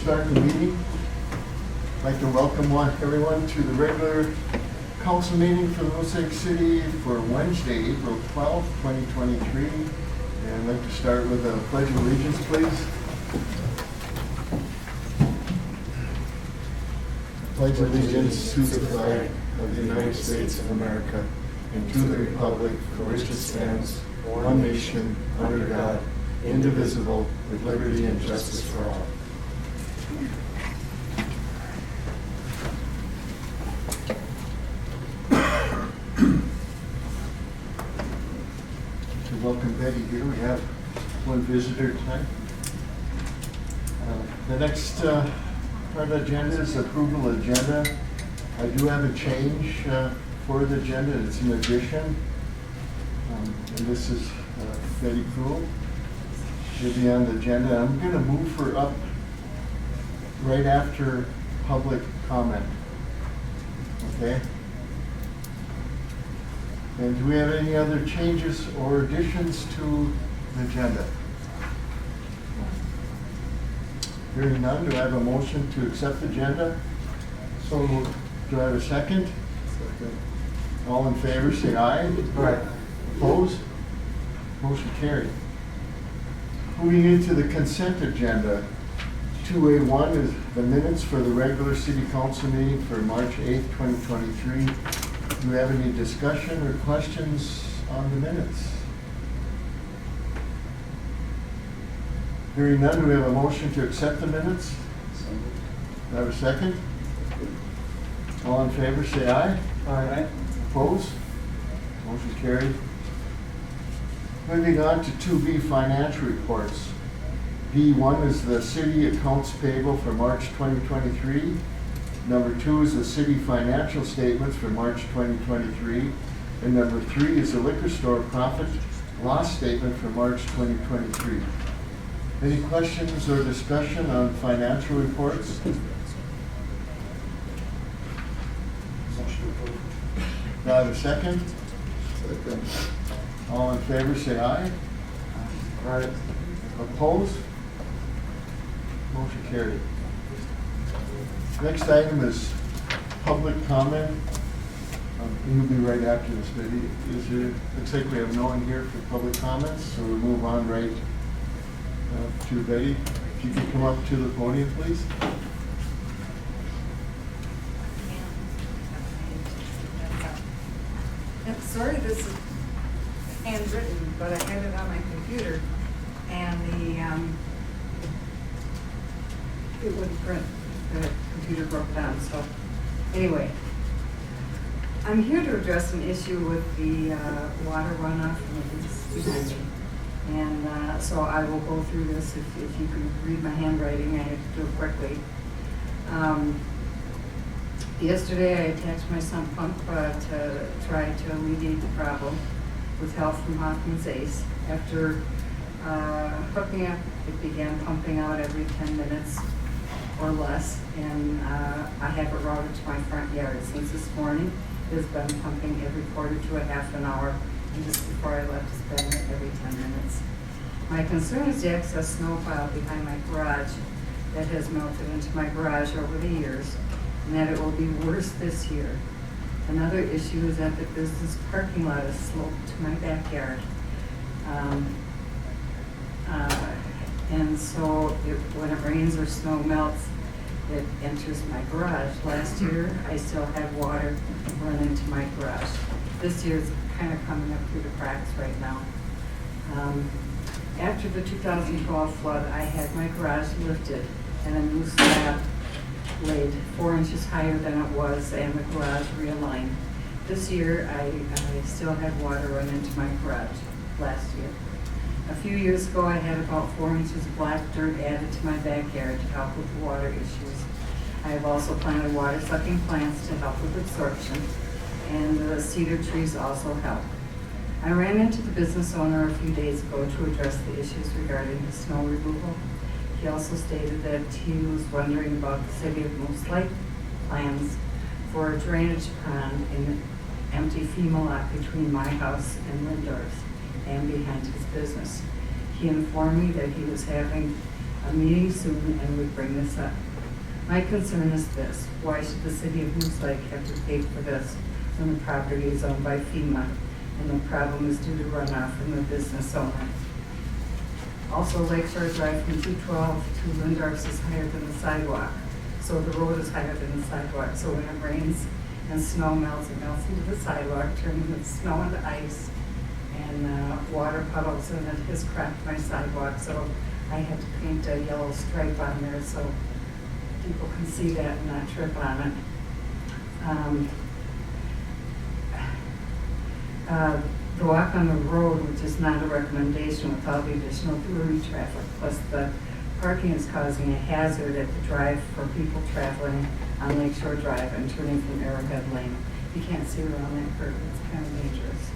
start the meeting. I'd like to welcome everyone to the regular council meeting for Little Lake City for Wednesday, April 12th, 2023. And I'd like to start with a pledge of allegiance, please. Pledge allegiance to the flag of the United States of America and to the republic for which it stands, one nation, under God, indivisible, with liberty and justice for all. To welcome Betty here, we have one visitor tonight. The next part of the agenda is approval agenda. I do have a change for the agenda. It's an addition. And this is Betty Poole. She'll be on the agenda. I'm going to move her up right after public comment. Okay? And do we have any other changes or additions to the agenda? Hearing none, do I have a motion to accept the agenda? So moved. Do I have a second? Second. All in favor, say aye. Aye. Opposed? Motion carried. Moving into the consent agenda, 2A1 is the minutes for the regular city council meeting for March 8th, 2023. Do we have any discussion or questions on the minutes? Hearing none, do we have a motion to accept the minutes? Do I have a second? All in favor, say aye. Aye. Opposed? Motion carried. Moving on to 2B financial reports. B1 is the city accounts payable for March 2023. Number 2 is the city financial statements for March 2023. And number 3 is the liquor store profit loss statement for March 2023. Any questions or discussion on financial reports? Do I have a second? Second. All in favor, say aye. Aye. Opposed? Motion carried. Next item is public comment. You'll be right after this, Betty. Looks like we have no one here for public comments, so we'll move on right to Betty. If you could come up to the podium, please. I'm sorry this is handwritten, but I had it on my computer and it wouldn't print. The computer broke down, so anyway. I'm here to address an issue with the water runoff from the students. And so I will go through this if you can read my handwriting. I have to do it quickly. Yesterday I attached my sump pump to try to alleviate the problem with help from Hoffman's Ace. After hooking up, it began pumping out every 10 minutes or less, and I have it routed to my front yard. Since this morning, it has been pumping every quarter to a half an hour, and just before I left, it's been every 10 minutes. My concern is the excess snow pile behind my garage that has melted into my garage over the years, and that it will be worse this year. Another issue is that the business parking lot is sloped to my backyard. And so when it rains or snow melts, it enters my garage. Last year, I still had water run into my garage. This year, it's kind of coming up through the cracks right now. After the 2012 flood, I had my garage lifted and a new slab laid 4 inches higher than it was, and the garage realigned. This year, I still had water run into my garage last year. A few years ago, I had about 4 inches of black dirt added to my backyard to help with the water issues. I have also planted water-sucking plants to help with absorption, and the cedar trees also help. I ran into the business owner a few days ago to address the issues regarding the snow removal. He also stated that he was wondering about the city of Moose Lake plans for a drainage pond in an empty FEMA lot between my house and Lindor's and behind his business. He informed me that he was having a meeting soon and would bring this up. My concern is this: why should the city of Moose Lake have to pay for this when the property is owned by FEMA and the problem is due to runoff from the business owner? Also, Lakeshore Drive from 212 to Lindorf's is higher than the sidewalk. So the road is higher than the sidewalk. So when it rains and snow melts, it melts into the sidewalk, turning the snow into ice, and water puddles, and it has cracked my sidewalk. So I had to paint a yellow stripe on there so people can see that and not trip on it. The walk on the road, which is not a recommendation with all the additional through traffic, plus the parking is causing a hazard at the drive for people traveling on Lakeshore Drive and turning from Arrowhead Lane. You can't see around that curve, it's kind of dangerous.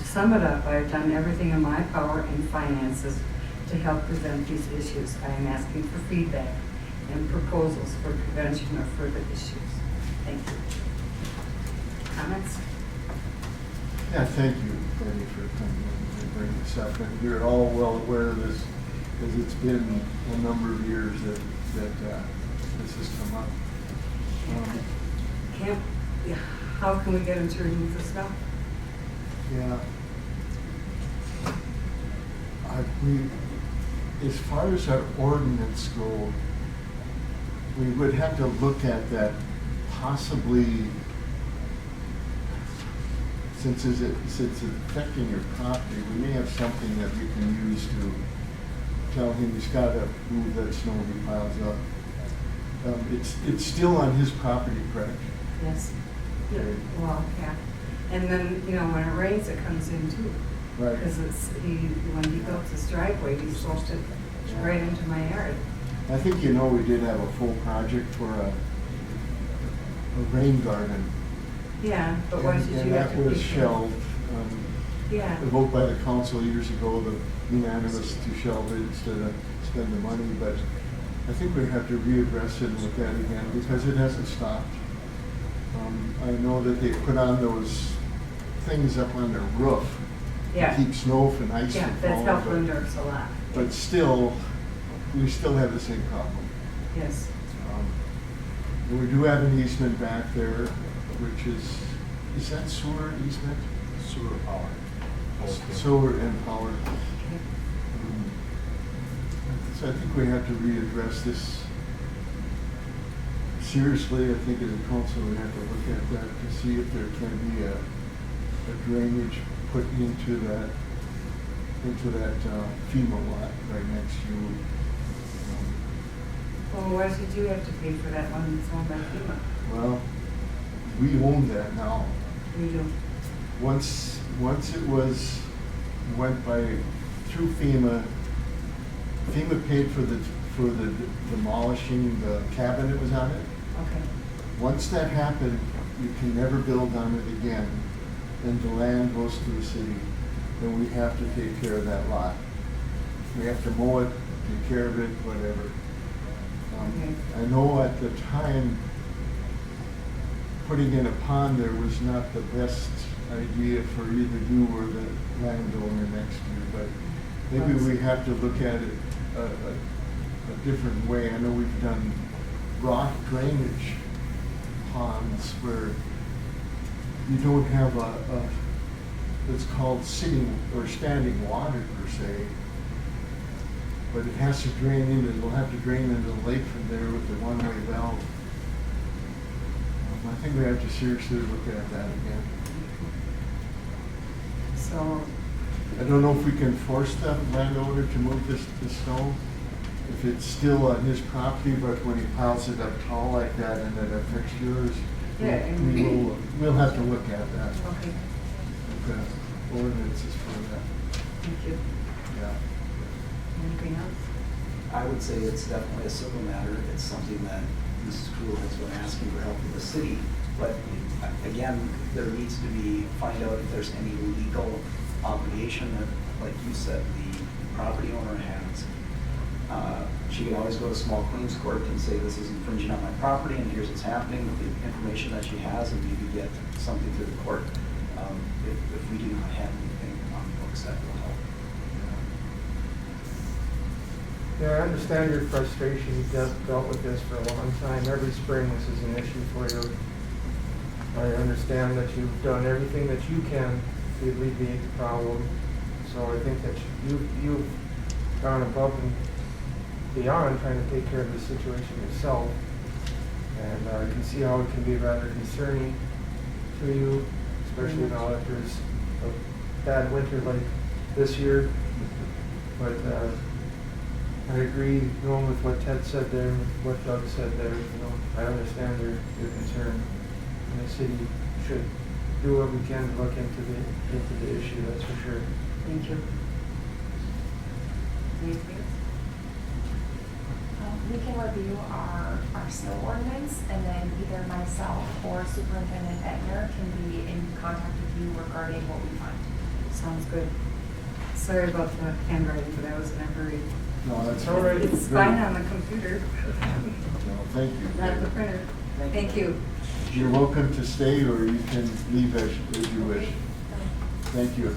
To sum it up, I've done everything in my power and finances to help prevent these issues. I am asking for feedback and proposals for prevention of further issues. Thank you. Comments? Yeah, thank you, Betty, for coming in and bringing this up. And we're all well aware of this, because it's been a number of years that this has come up. How can we get them to remove the snow? Yeah. As far as our ordinance go, we would have to look at that possibly, since it's affecting your property, we may have something that we can use to tell him he's got to move that snow he piles up. It's still on his property, correct? Yes. Okay. Well, yeah. And then, you know, when it rains, it comes in too. Right. Because when he built his driveway, he sloped it right into my yard. I think you know we did have a full project for a rain garden. Yeah, but why should you have to? And that was shelved. Yeah. A vote by the council years ago, the unanimous to shelve it instead of spend the money, but I think we have to readdress it and look at it again because it hasn't stopped. I know that they put on those things up on their roof Yeah. to keep snow from ice Yeah, from that's helped falling, Lindorf's a lot. but still, we still have the same problem. Yes. And we do have an easement back there, which is that sewer easement? Sewer power. Sewer and power. Okay. So I think we have to readdress this seriously. I think as a council, we have to look at that to see if there can be a drainage put into that FEMA lot right next to you. Well, why should you have to pay for that one that's owned by FEMA? Well, we own that now. We do. Once it went through FEMA, FEMA paid for the demolishing the cabin that was on it. Okay. Once that happened, you can never build on it again, and the land goes to the city, and we have to take care of that lot. We have to mow it, take care of it, whatever. Okay. I know at the time, putting in a pond there was not the best idea for either you or the landowner next to you, but maybe we have to look at it a different way. I know we've done rock drainage ponds where you don't have it's called sitting or standing water per se, but it has to drain into, it'll have to drain into the lake from there with the one-way valve. I think we have to seriously look at that again. So, I don't know if we can force the landowner to move the snow, if it's still on his property, but when he piles it up tall like that and it affects yours, yeah, and we'll have to look at that. okay, The ordinances for that, thank you. yeah. Anything else? I would say it's definitely a civil matter. It's something that Mrs. Krul has been asking for help with the city. But again, there needs to be, find out if there's any legal obligation that, like you said, the property owner has. She can always go to small claims court and say this is infringing on my property and here's what's happening with the information that she has, and maybe get something to the court if we do not have anything on the books that will help. Yeah, I understand your frustration. You've dealt with this for a long time. Every spring this is an issue for you. I understand that you've done everything that you can to alleviate the problem. So I think that you've gone above and beyond trying to take care of the situation yourself. And you can see how it can be rather concerning to you, especially now that there's a bad winter like this year. But I agree, with what Ted said there, and what Doug said there. I understand your concern. And the city should do what we can to look into the issue, that's for sure. Thank you. Anything else? We can review our snow ordinance, and then either myself or Superintendent Etner can be in contact with you regarding what we find. Sounds good. Sorry about the handwriting, but I was in a hurry. No, that's all right. It's Great. fine on the computer, No, thank you. not the printer. Thank you. You're welcome to stay, or you can leave as you wish. Thank you.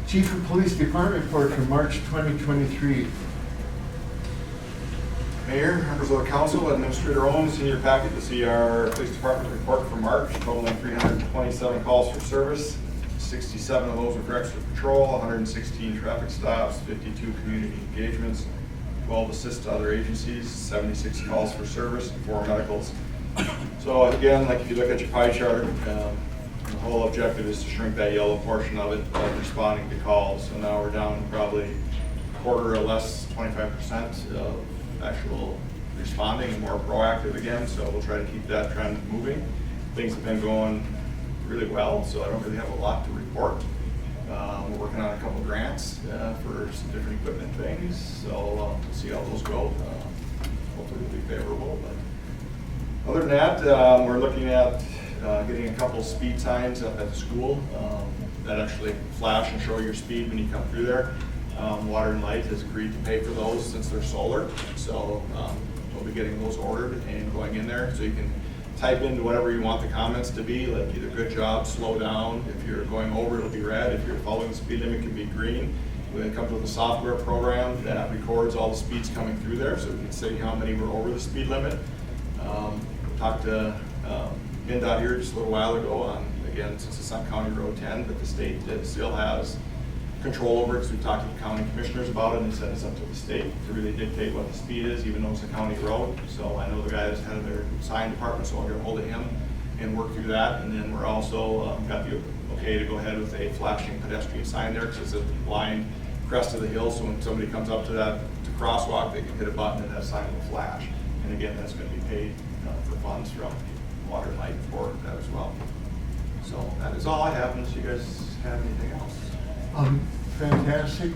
Chief of Police Department report for March 2023. Mayor, members of the council, Administrator Owens, in your packet to see our police department report for March, totaling 327 calls for service. 67 of those were for extra patrol, 116 traffic stops, 52 community engagements, 12 assists to other agencies, 76 calls for service, and 4 medicals. So again, like if you look at your pie chart, the whole objective is to shrink that yellow portion of it, of responding to calls. So now we're down probably a quarter or less, 25% of actual responding and more proactive again. So we'll try to keep that trend moving. Things have been going really well, so I don't really have a lot to report. We're working on a couple grants for some different equipment things, so we'll see how those go. Hopefully it'll be favorable. But other than that, we're looking at getting a couple speed signs up at the school that actually flash and show your speed when you come through there. Water and Light has agreed to pay for those since they're solar, so we'll be getting those ordered and going in there, so you can type into whatever you want the comments to be, like either good job, slow down. If you're going over, it'll be red. If you're following the speed limit, it can be green. It comes with a software program that records all the speeds coming through there, so we can say how many were over the speed limit. Talked to PennDOT here just a little while ago on, again, since it's on County Road 10, but the state still has control over it, because we talked to the county commissioners about it, and they said it's up to the state to really dictate what the speed is, even though it's a county road. So I know the guy that's head of their sign department, so I'll get a hold of him and work through that. And then we're also got the okay to go ahead with a flashing pedestrian sign there, because it's a blind crest of the hill, so when somebody comes up to that crosswalk, they can hit a button and that sign will flash. And again, that's going to be paid for funds from Water and Light for that as well. So that is all I have, unless you guys have anything else. Fantastic.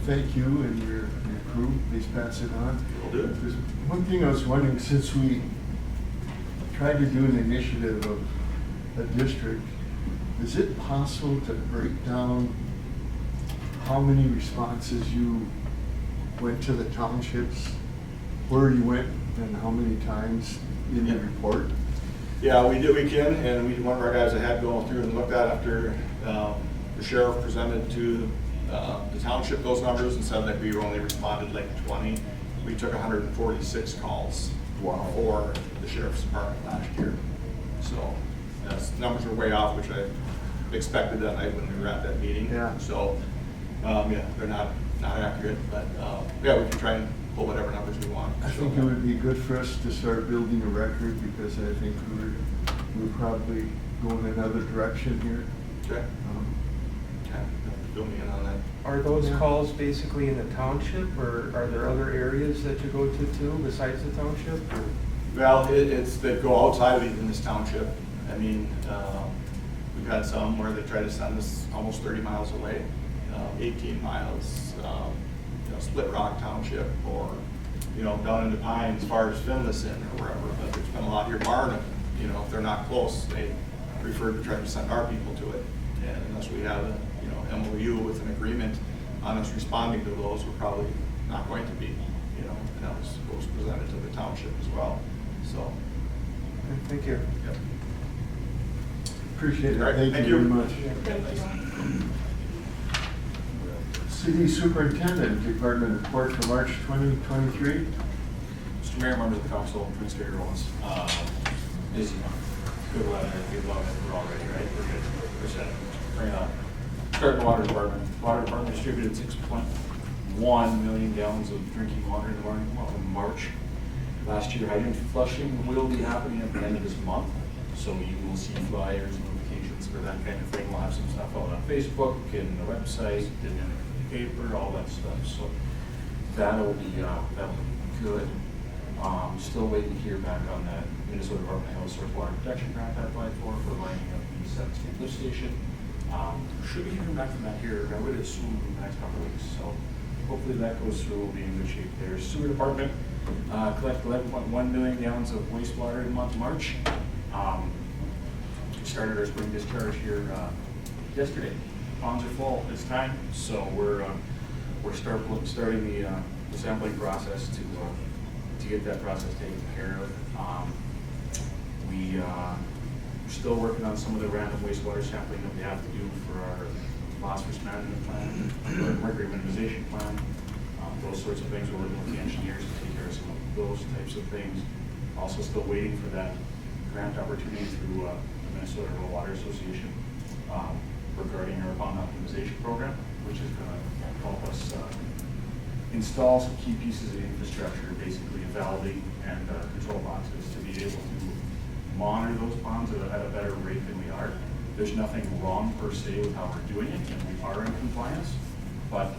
Thank you and your crew. Please pass it on. Will do. There's one thing I was wondering, since we tried to do an initiative of a district, is it possible to break down how many responses you went to the townships, where you went, and how many times in the report? Yeah, we can, and one of our guys that had gone through and looked at after the sheriff presented to the township those numbers and said that we only responded like 20. We took 146 calls for the sheriff's department last year. So that's numbers were way off, which I expected that night when we were at that meeting. Yeah. So yeah, they're not accurate, but yeah, we can try and pull whatever numbers we want. I think it would be good for us to start building a record, because I think we're probably going another direction here. Okay. Okay. Fill me in on that. Are those Yeah. calls basically in the township, or are there other areas that you go to too, besides the township? Or? Well, it's that go outside of even this township. I mean, we've had some where they try to send us almost 30 miles away, 18 miles, Split Rock Township, or, down into Pine as far as Finlayson or wherever. But there's been a lot here, Barnum, if they're not close, they prefer to try to send our people to it. And unless we have a, MOU with an agreement on us responding to those, we're probably not going to be, and that was presented to the township as well. So, Okay, thank you. yep. Appreciate All right, it. Thank thank you you. very much. Thank you. City Superintendent Department report for March 2023. Mr. Mayor, members of the council, Administrator Owens, busy month, good weather, we love it, we're all ready, right? We're good, we're set, bring it on. Start with the water department. Water department distributed 6.1 million gallons of drinking water in the month of March. Last year, hydrant flushing will be happening at the end of this month, so you will see flyers, notifications for that kind of thing. We'll have some stuff out on Facebook and the website and in the paper, all that stuff, so that'll be good. Still waiting to hear back on that Minnesota Department of Health Source Water Protection Grant I applied for lining up the 7th Street lift station. Should be hearing back from that here, I would assume in the next couple of weeks, so hopefully that goes through, we'll be in good shape there. Sewer department, collected 11.1 million gallons of wastewater in the month of March. We started our spring discharge here yesterday. Ponds are full, it's time, so we're starting the sampling process to get that process taken care of. We're still working on some of the random wastewater sampling that we have to do for our phosphorus management plan, our mercury minimization plan, those sorts of things. We're working with the engineers to take care of some of those types of things. Also still waiting for that grant opportunity through the Minnesota Rural Water Association regarding our pond optimization program, which is going to help us install some key pieces of infrastructure, basically validate and control boxes to be able to monitor those ponds at a better rate than we are. There's nothing wrong per se with how we're doing it, and we are in compliance, but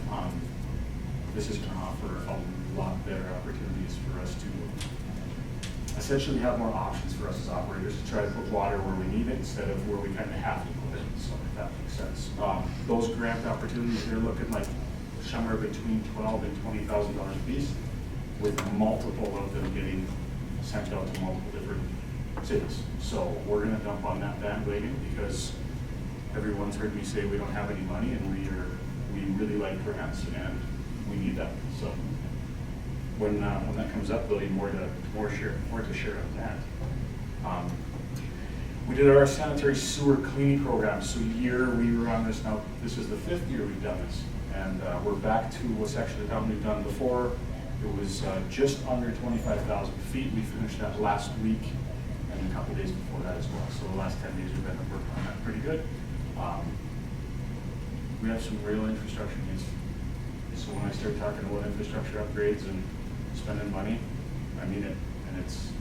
this is going to offer a lot better opportunities for us to essentially have more options for us as operators to try to put water where we need it instead of where we kind of have to put it, so if that makes sense. Those grant opportunities, they're looking like somewhere between $12,000 and $20,000 a piece, with multiple of them getting sent out to multiple different cities. So we're going to jump on that bandwagon because everyone's heard me say we don't have any money, and we really like grants and we need that. So when that comes up, there'll be more to share of that. We did our sanitary sewer cleaning program. So year we were on this now. This is the 5th year we've done this. And we're back to what's actually the time we've done before. It was just under 25,000 feet. We finished that last week and a couple days before that as well. So the last 10 days we've been working on that pretty good. We have some real infrastructure needs. So when I start talking about infrastructure upgrades and spending money, I mean it, and it's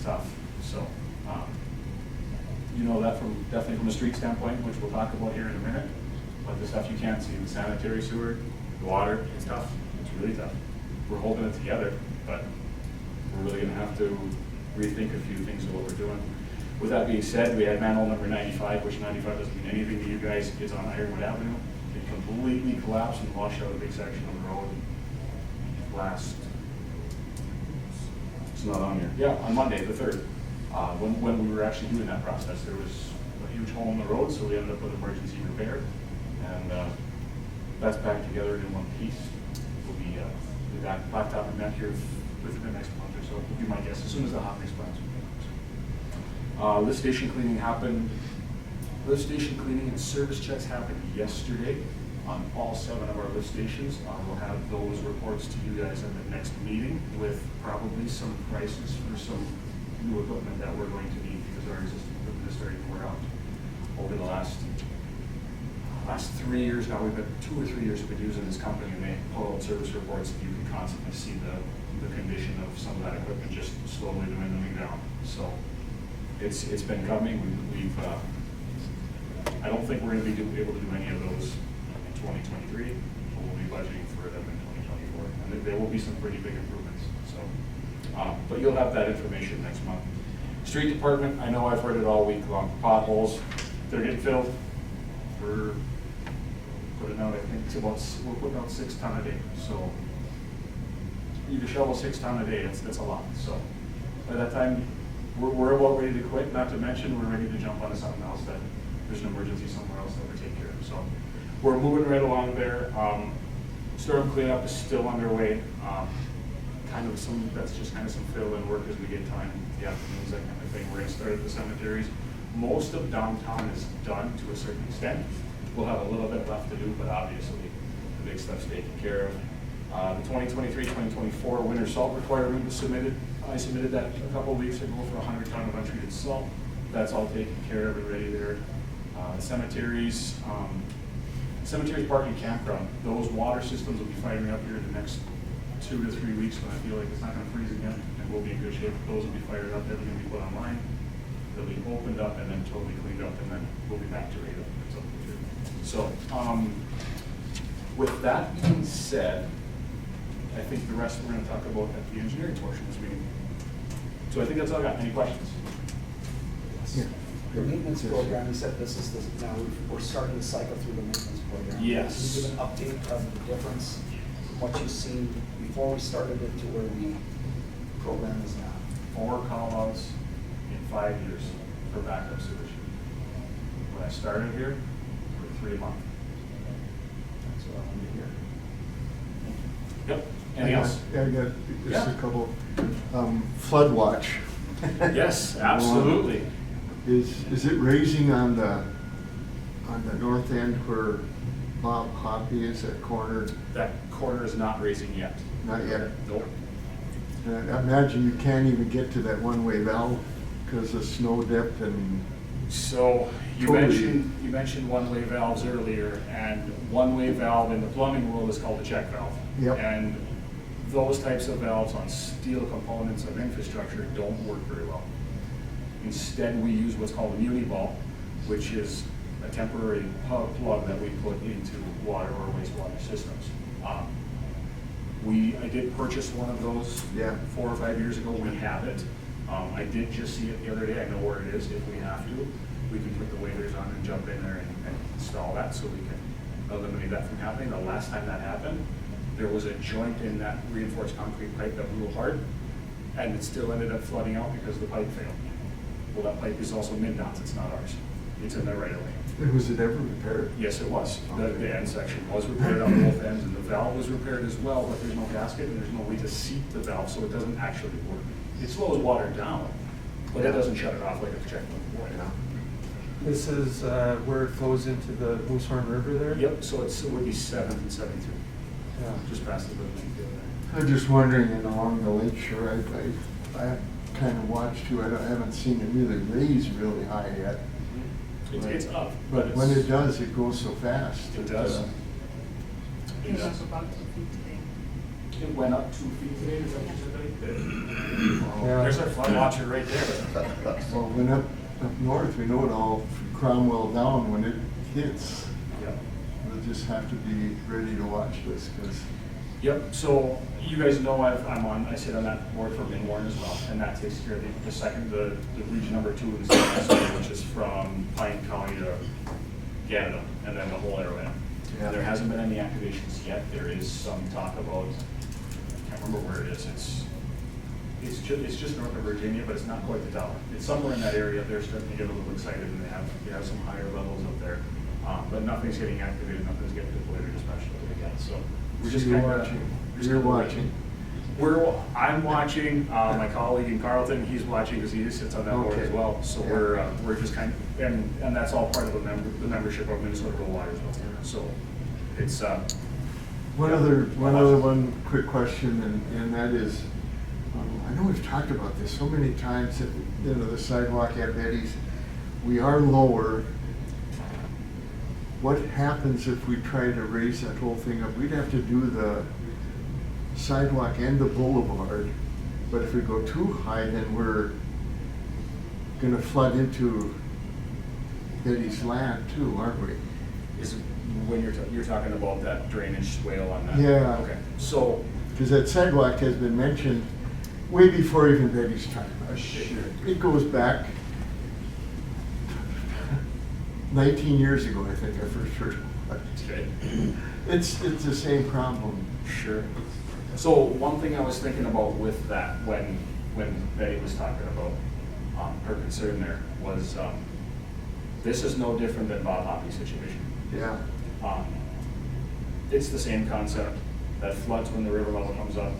tough. So you know that definitely from a street standpoint, which we'll talk about here in a minute. But the stuff you can't see, the sanitary sewer, the water, it's tough. It's really tough. We're holding it together, but we're really going to have to rethink a few things of what we're doing. With that being said, we had manhole number 95, which 95 doesn't mean anything to you guys. It's on Ironwood Avenue. It completely collapsed and washed out a big section of the road it's not on here. Yeah, on Monday, the 3rd. When we were actually doing that process, there was a huge hole in the road, so we ended up with emergency repair. And that's back together in one piece. We'll be got blacktop and met here within the next month or so. Would be my guess as soon as the hot mix plans. Lift station cleaning happened. Lift station cleaning and service checks happened yesterday on all 7 of our lift stations. We'll have those reports to you guys at the next meeting with probably some prices for some new equipment that we're going to need because our existing equipment is starting to wear out. Over the last 3 years now, we've been 2 or 3 years we've been using this company, and they pull out service reports, and you can constantly see the condition of some of that equipment just slowly dwindling down. So it's been coming. I don't think we're going to be able to do any of those in 2023, but we'll be budgeting for them in 2024, and there will be some pretty big improvements. So, but you'll have that information next month. Street department, I know I've heard it all week long. Potholes, they're getting filled. We're putting out, I think it's we're putting out 6 ton a day. So you can shovel 6 ton a day, that's a lot. So by that time, we're about ready to quit, not to mention we're ready to jump onto something else that there's an emergency somewhere else that we're taking care of. So we're moving right along there. Storm cleanup is still underway. That's just kind of some fill-in work as we get time, the afternoons, that kind of thing. We're going to start at the cemeteries, most of downtown is done to a certain extent. We'll have a little bit left to do, but obviously the big stuff's taken care of. The 2023-2024 winter salt requirement was submitted. I submitted that a couple of weeks ago for 100 ton of untreated salt. That's all taken care of and ready there. Cemeteries, parking campground, those water systems will be firing up here in the next 2 to 3 weeks when I feel like it's not gonna freeze again, and we'll be in good shape. Those will be fired up, everything will be put online. They'll be opened up and then totally cleaned up, and then we'll be back to radar. So, with that being said, I think the rest we're gonna talk about at the engineering portion of this meeting. So I think that's all I got. Any questions? Yeah. The maintenance program, you said this is now we're starting to cycle through the maintenance program. Yes. Can you give an update of the difference, from what you've seen before we started it to where the program is now? 4 call-outs in 5 years for backup sewage. When I started here, we were 3 a month. That's what I wanted to hear. Yep. Anything else? I got just a Yeah. couple, flood watch. Yes, absolutely. Is it raising on the north end where Bob Hoppy is, that corner? That corner is not raising yet. Not yet. Nope. And I imagine you can't even get to that one-way valve because of snow depth and, So you Totally. mentioned one-way valves earlier, and one-way valve in the plumbing world is called a check valve. Yep. And those types of valves on steel components of infrastructure don't work very well. Instead, we use what's called a muni-bulb, which is a temporary plug that we put into water or wastewater systems. I did purchase one of those Yeah. 4 or 5 years ago. We have it. I did just see it the other day. I know where it is. If we have to, we can put the waders on and jump in there and install that so we can eliminate that from happening. The last time that happened, there was a joint in that reinforced concrete pipe that blew apart, and it still ended up flooding out because the pipe failed. Well, that pipe is also MnDOT's, it's not ours. It's in there right away. and was it ever repaired? Yes, it was. The end section was repaired on both ends, and the valve was repaired as well, but there's no gasket and there's no way to seat the valve, so it doesn't actually work. It slows water down, but it doesn't shut it off like a check valve would. This is where it flows into the Moosehorn River there? Yep, so it would be 7th and 73, Yeah. just past the building there. I'm just wondering, and along the lake shore, I kind of watched too, I haven't seen it really raise really high yet. It's up, But it's. when it does, it goes so fast. It does. uh, It was up about 2 feet today. It went up 2 feet today, is that what you said? Yeah. There's our flood watcher right there. Well, when up north, we know it all from Cromwell down, when it hits, Yep. we'll just have to be ready to watch this, because Yep, so you guys know I sit on that board for Minwarn as well, and that takes care of the region number 2 in the state, which is from Pine County to Canada, and then the whole Arrowhead. Yeah. There hasn't been any activations yet. There is some talk about, I can't remember where it is. It's just north of Virginia, but it's not quite the tower. It's somewhere in that area. They're starting to get a little excited, and they have some higher levels up there. But nothing's getting activated, nothing's getting deployed or dispatched up again, so. We're just You're kinda- watching. we're just You're kinda watching. I'm watching, my colleague in Carleton, he's watching because he sits on that board Okay. as well. So Yeah. we're just kind of, and that's all part of the membership of Minnesota Rural Water as well. So it's, One quick question, and that is, I know we've talked about this so many times, that, the sidewalk at Betty's, we are lower. What happens if we try to raise that whole thing up? We'd have to do the sidewalk and the boulevard, but if we go too high, then we're gonna flood into Betty's land too, aren't we? is when you're talking about that drainage swale on that. Yeah. Okay, so, Because that sidewalk has been mentioned way before even Betty's time. Sure. It goes back 19 years ago, I think I first heard about it. okay. It's the same problem. Sure. So one thing I was thinking about with that, when Betty was talking about her concern there, was this is no different than Bob Hoppy's situation. Yeah. It's the same concept, that floods when the river level comes up,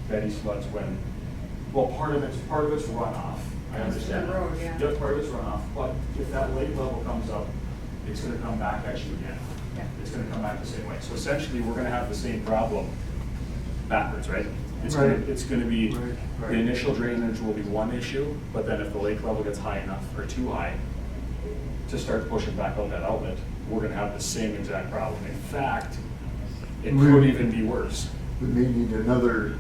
Betty's floods when, well, part of it's runoff. I understand The that. road, yeah. Yep, part of it's runoff, but if that lake level comes up, it's gonna come back at you again. Yeah. It's gonna come back the same way. So essentially, we're gonna have the same problem backwards, right? Right. It's gonna be, Right, right. the initial drainage will be one issue, but then if the lake level gets high enough or too high to start pushing back out that outlet, we're gonna have the same exact problem. In fact, it could even be worse. We may need another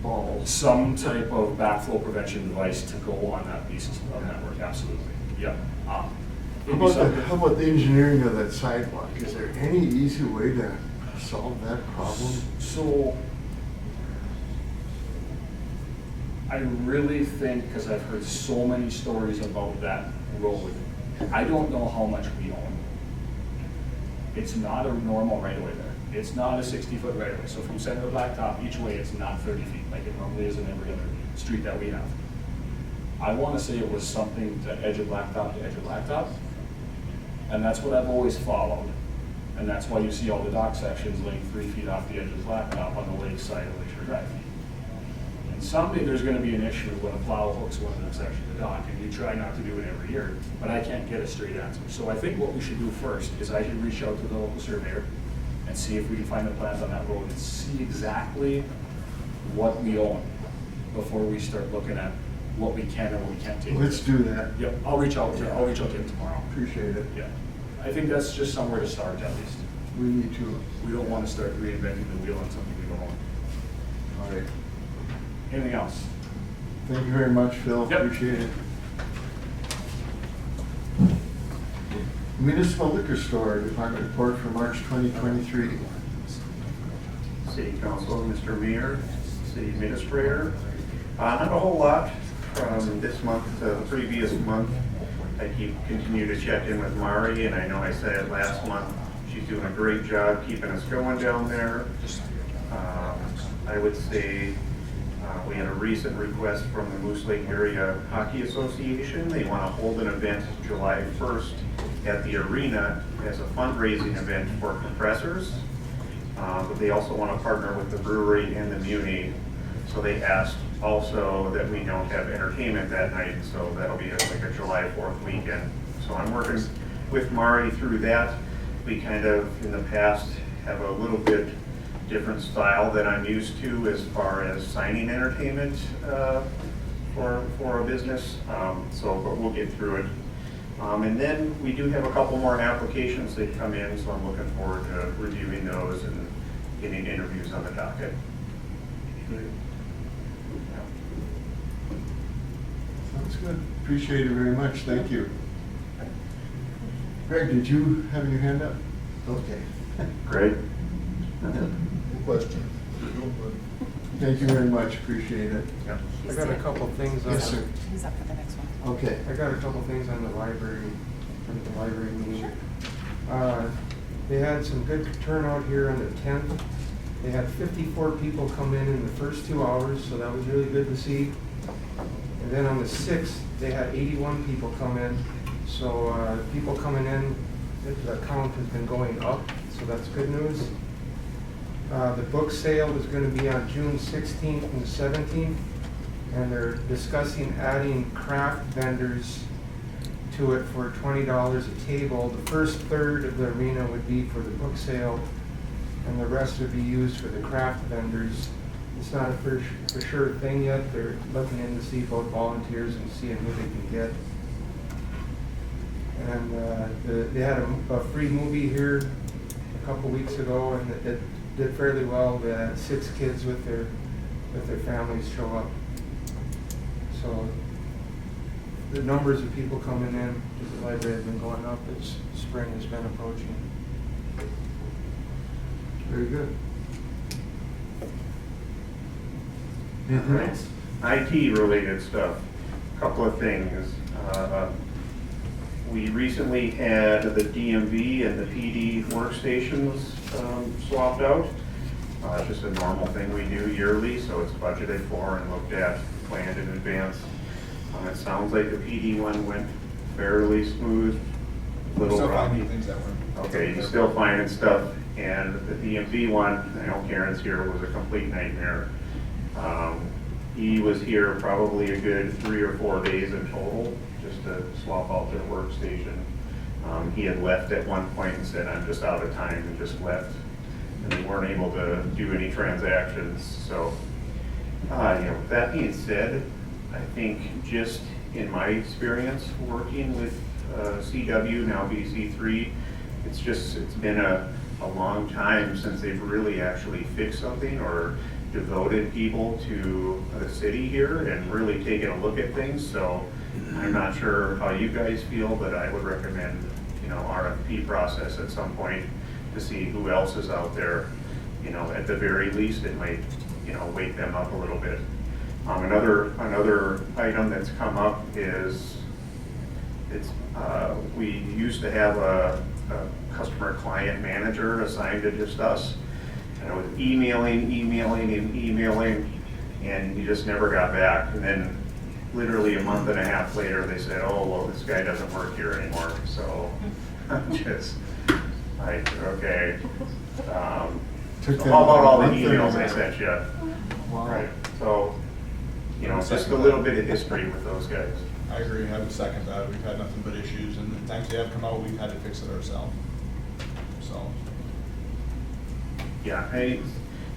ball. Some type of backflow prevention device to go on that piece of network, absolutely. Yep. It'd be something- How about the engineering of that sidewalk? Is there any easy way to solve that problem? So, I really think, because I've heard so many stories about that road, I don't know how much we own. It's not a normal right-of-way there. It's not a 60-foot right-of-way. So from center to blacktop, each way, it's not 30 feet like it normally is in every other street that we have. I want to say it was something to edge of blacktop to edge of blacktop. And that's what I've always followed. And that's why you see all the dock sections laying 3 feet off the edge of blacktop on the lake side of Lakeshore Drive. And someday there's gonna be an issue when a plow hooks one of them sections of the dock, and you try not to do it every year, but I can't get a straight answer. So I think what we should do first is I should reach out to the local surveyor and see if we can find the plans on that road and see exactly what we own before we start looking at what we can and what we can't take. Let's do that. Yep, I'll reach out to him tomorrow. Appreciate it. Yeah, I think that's just somewhere to start at least. We need to. We don't want to start reinventing the wheel on something we don't own. All right. Anything else? Thank you very much, Phil. Yep. Appreciate it. Municipal Liquor Store Department Report for March 2023. City Council, Mr. Mayor, City Administrator. Not a whole lot from this month to the previous month. I continue to check in with Mari, and I know I said it last month. She's doing a great job keeping us going down there. I would say we had a recent request from the Moose Lake Area Hockey Association. They want to hold an event July 1st at the arena as a fundraising event for compressors. But they also want to partner with the brewery and the Muni. So they asked also that we don't have entertainment that night, so that'll be like a July 4th weekend. So I'm working with Mari through that. We kind of, in the past, have a little bit different style that I'm used to as far as signing entertainment for a business. But we'll get through it. And then we do have a couple more applications that come in, so I'm looking forward to reviewing those and getting interviews on the docket. Sounds good. Appreciate it very much. Thank you. Greg, did you have your hand up? Okay. Great. Question. Thank you very much. Appreciate it. Yeah. I got a couple things on. Yes, sir. He's up for the next one. Okay. I got a couple things on the library, from the library meeting. They had some good turnout here on the 10th. They had 54 people come in the first 2 hours, so that was really good to see. And then on the 6th, they had 81 people come in. So people coming in, the count has been going up, so that's good news. The book sale is going to be on June 16th and 17th, and they're discussing adding craft vendors to it for $20 a table. The first third of the arena would be for the book sale, and the rest would be used for the craft vendors. It's not a for sure thing yet. They're looking in to see about volunteers and seeing who they can get. And they had a free movie here a couple weeks ago, and it did fairly well. They had 6 kids with their families show up. So the numbers of people coming in to the library have been going up as spring has been approaching. Very good. Anything else? IT related stuff, couple of things. We recently had the DMV and the PD workstations swapped out. It's just a normal thing we do yearly, so it's budgeted for and looked at, planned in advance. It sounds like the PD one went fairly smooth. Still finding things that were. Okay, you're still finding stuff, and the DMV one, I know Karen's here, was a complete nightmare. He was here probably a good 3 or 4 days in total, just to swap out their workstation. He had left at one point and said, I'm just out of time, and just left. And they weren't able to do any transactions. So, with that being said, I think just in my experience working with CW, now BC3, it's been a long time since they've really actually fixed something or devoted people to the city here and really taken a look at things. So I'm not sure how you guys feel, but I would recommend, RFP process at some point to see who else is out there. At the very least, it might, wake them up a little bit. Another item that's come up is we used to have a customer client manager assigned to just us. And I was emailing, and he just never got back. And then literally a month and a half later, they said, oh, well, this guy doesn't work here anymore. So I'm just like, okay. Took So them how about all the a month and a emails I half. sent you? Wow. Right, so, just a little bit of history with those guys. I agree, I would second that. We've had nothing but issues, and the times they have come out, we've had to fix it ourselves. So, Yeah,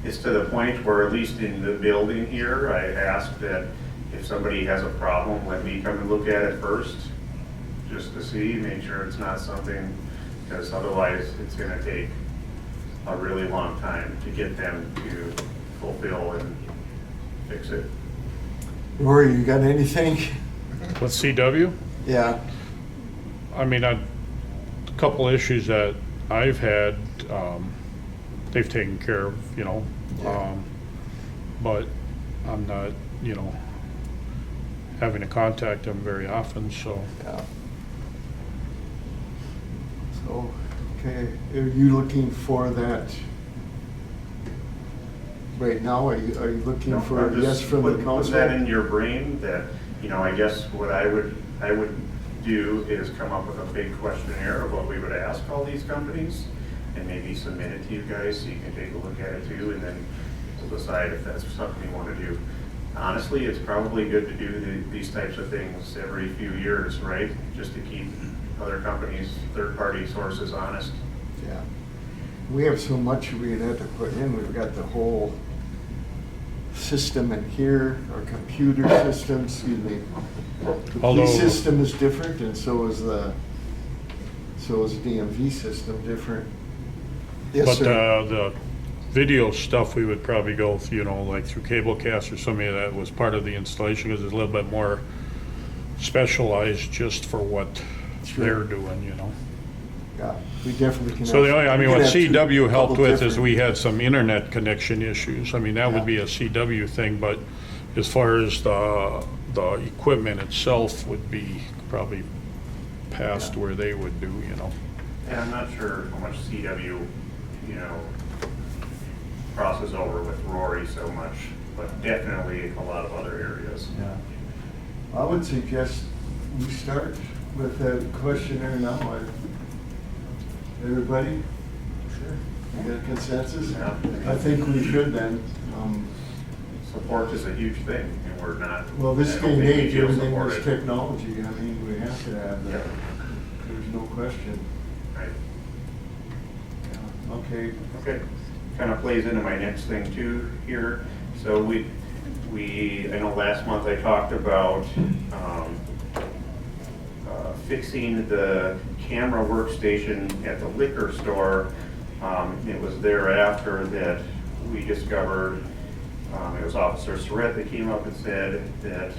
it's to the point where, at least in the building here, I ask that if somebody has a problem, let me come and look at it first, just to see, make sure it's not something, because otherwise it's gonna take a really long time to get them to fulfill and fix it. Rory, you got anything? With CW, Yeah, I mean, a couple issues that I've had, they've taken care of, Yeah. but I'm not, having to contact them very often, so. yeah. So, okay, are you looking for that right now? Are you looking No, for a I'm yes just from the put council? that in your brain that, I guess what I would do is come up with a big questionnaire of what we would ask all these companies and maybe submit it to you guys so you can take a look at it too, and then we'll decide if that's something you want to do. Honestly, it's probably good to do these types of things every few years, right? Just to keep other companies, third-party sources honest. Yeah. We have so much we'd have to put in. We've got the whole system in here, our computer system, excuse me. The Although- police system is different, and so is the DMV system different. Yes, But sir. the video stuff, we would probably go, like through Cablecast or somebody that was part of the installation, because it's a little bit more specialized just for what Sure. they're doing, Yeah, we definitely can. So the only, we can what have two- CW helped couple with is different- we had some internet connection issues. I mean, that would be a CW thing, but as far as the equipment itself would be probably past Yeah. where they would do, And I'm not sure how much CW, crosses over with Rory so much, but definitely a lot of other areas. Yeah. I would suggest we start with that questionnaire now. Everybody? Sure. You got a consensus? Yeah. I think we should then. Support is a huge thing, and we're not. Well, this I day don't and think we age, feel everything is supported. technology. I mean, we have to have that. Yeah. There's no question. Right. Yeah. Okay. Okay, kind of plays into my next thing too here. So I know last month I talked about fixing the camera workstation at the liquor store. It was thereafter that we discovered, it was Officer Surratt that came up and said that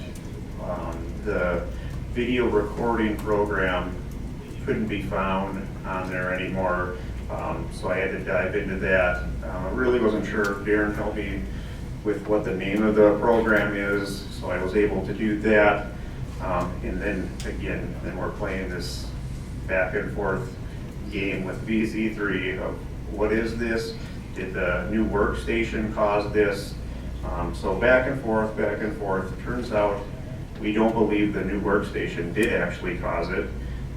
the video recording program couldn't be found on there anymore. So I had to dive into that. I really wasn't sure if Darren helped me with what the name of the program is, so I was able to do that. And then again, we're playing this back and forth game with BC3 of what is this? Did the new workstation cause this? So back and forth, back and forth. It turns out we don't believe the new workstation did actually cause it,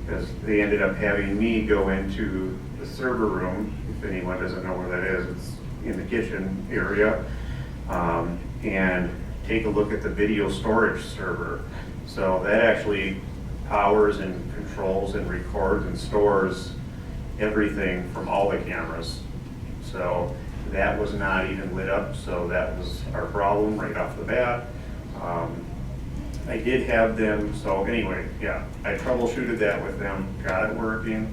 because they ended up having me go into the server room. If anyone doesn't know where that is, it's in the kitchen area. And take a look at the video storage server. So that actually powers and controls and records and stores everything from all the cameras. So that was not even lit up, so that was our problem right off the bat. I did have them, so anyway, yeah, I troubleshooted that with them, got it working.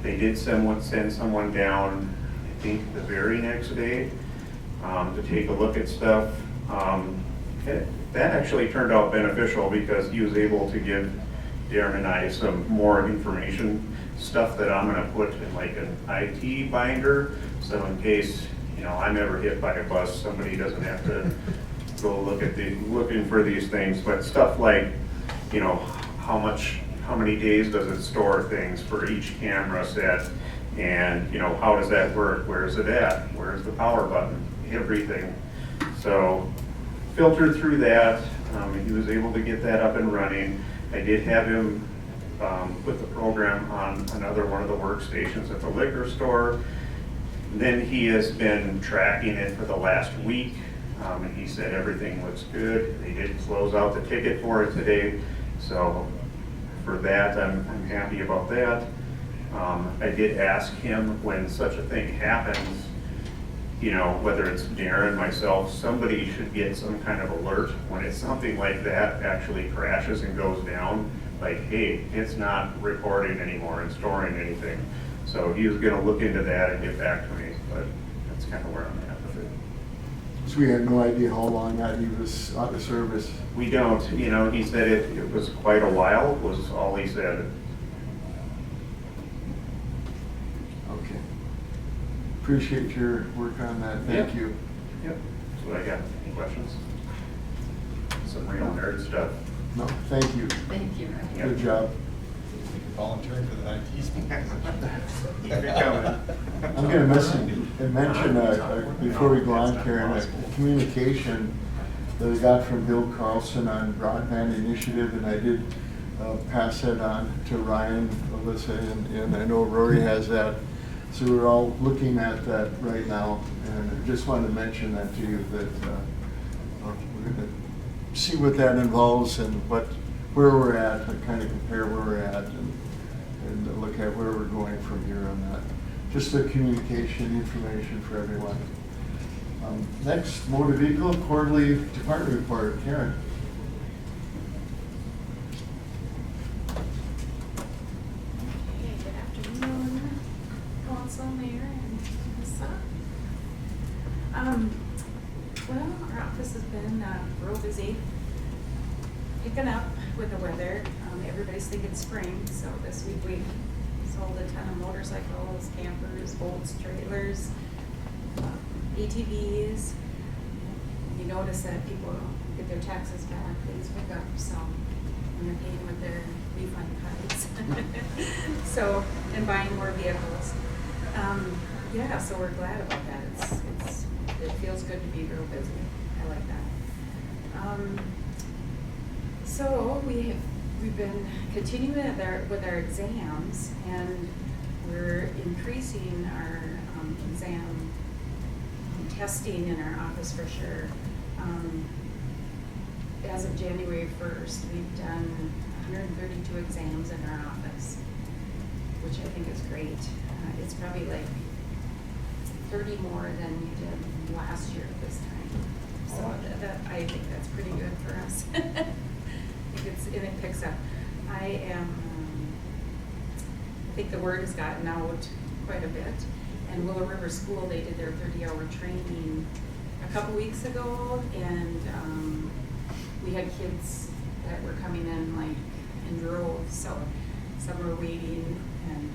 They did send someone down, I think the very next day, to take a look at stuff. That actually turned out beneficial because he was able to give Darren and I some more information, stuff that I'm gonna put in like an IT binder. So in case, you know, I'm ever hit by a bus, somebody doesn't have to go looking for these things, but stuff like, you know, how many days does it store things for each camera set? And, you know, how does that work? Where is it at? Where's the power button? Everything. So filtered through that, he was able to get that up and running. I did have him put the program on another one of the workstations at the liquor store. Then he has been tracking it for the last week, and he said everything looks good. They did close out the ticket for it today, so for that, I'm happy about that. I did ask him when such a thing happens, you know, whether it's Darren, myself, somebody should get some kind of alert when it's something like that actually crashes and goes down, like, hey, it's not recording anymore and storing anything. So he was gonna look into that and get back to me, but that's kind of where I'm at with it. So we had no idea how long that he was out of service. We don't, you know, he said it was quite a while, was all he said. Okay. Appreciate your work on that, thank Yeah. you. Yep. That's what I got. Any questions? Some real nerd stuff. No, thank you, Thank you. Yep. good job. Volunteering for the IT Keep it coming. I'm gonna mention, before we go on, Karen, a communication that I got from Bill Carlson on broadband initiative, and I did pass that on to Ryan, Alyssa, and I know Rory has that. So we're all looking at that right now, and I just wanted to mention that to you, that we're gonna see what that involves and where we're at, kind of compare where we're at, and look at where we're going from here on that. Just the communication information for everyone. Next, motor vehicle quarterly department report, Karen. Okay, good afternoon, Council, Mayor, and Melissa. Well, our office has been real busy, picking up with the weather. Everybody's thinking spring, so this week we sold a ton of motorcycles, campers, boats, trailers, ATVs. You notice that people get their taxes back, things pick up, so when they're paying with their refund cards. So, and buying more vehicles. Yeah, so we're glad about that. It feels good to be real busy. I like that. So we've been continuing with our exams, and we're increasing our exam testing in our office for sure. As of January 1st, we've done 132 exams in our office, which I think is great. It's probably like 30 more than we did last year at this time. So I think that's pretty good for us. And it picks up. I think the word has gotten out quite a bit. And Willow River School, they did their 30-hour training a couple weeks ago, and we had kids that were coming in like in droves, so some were waiting,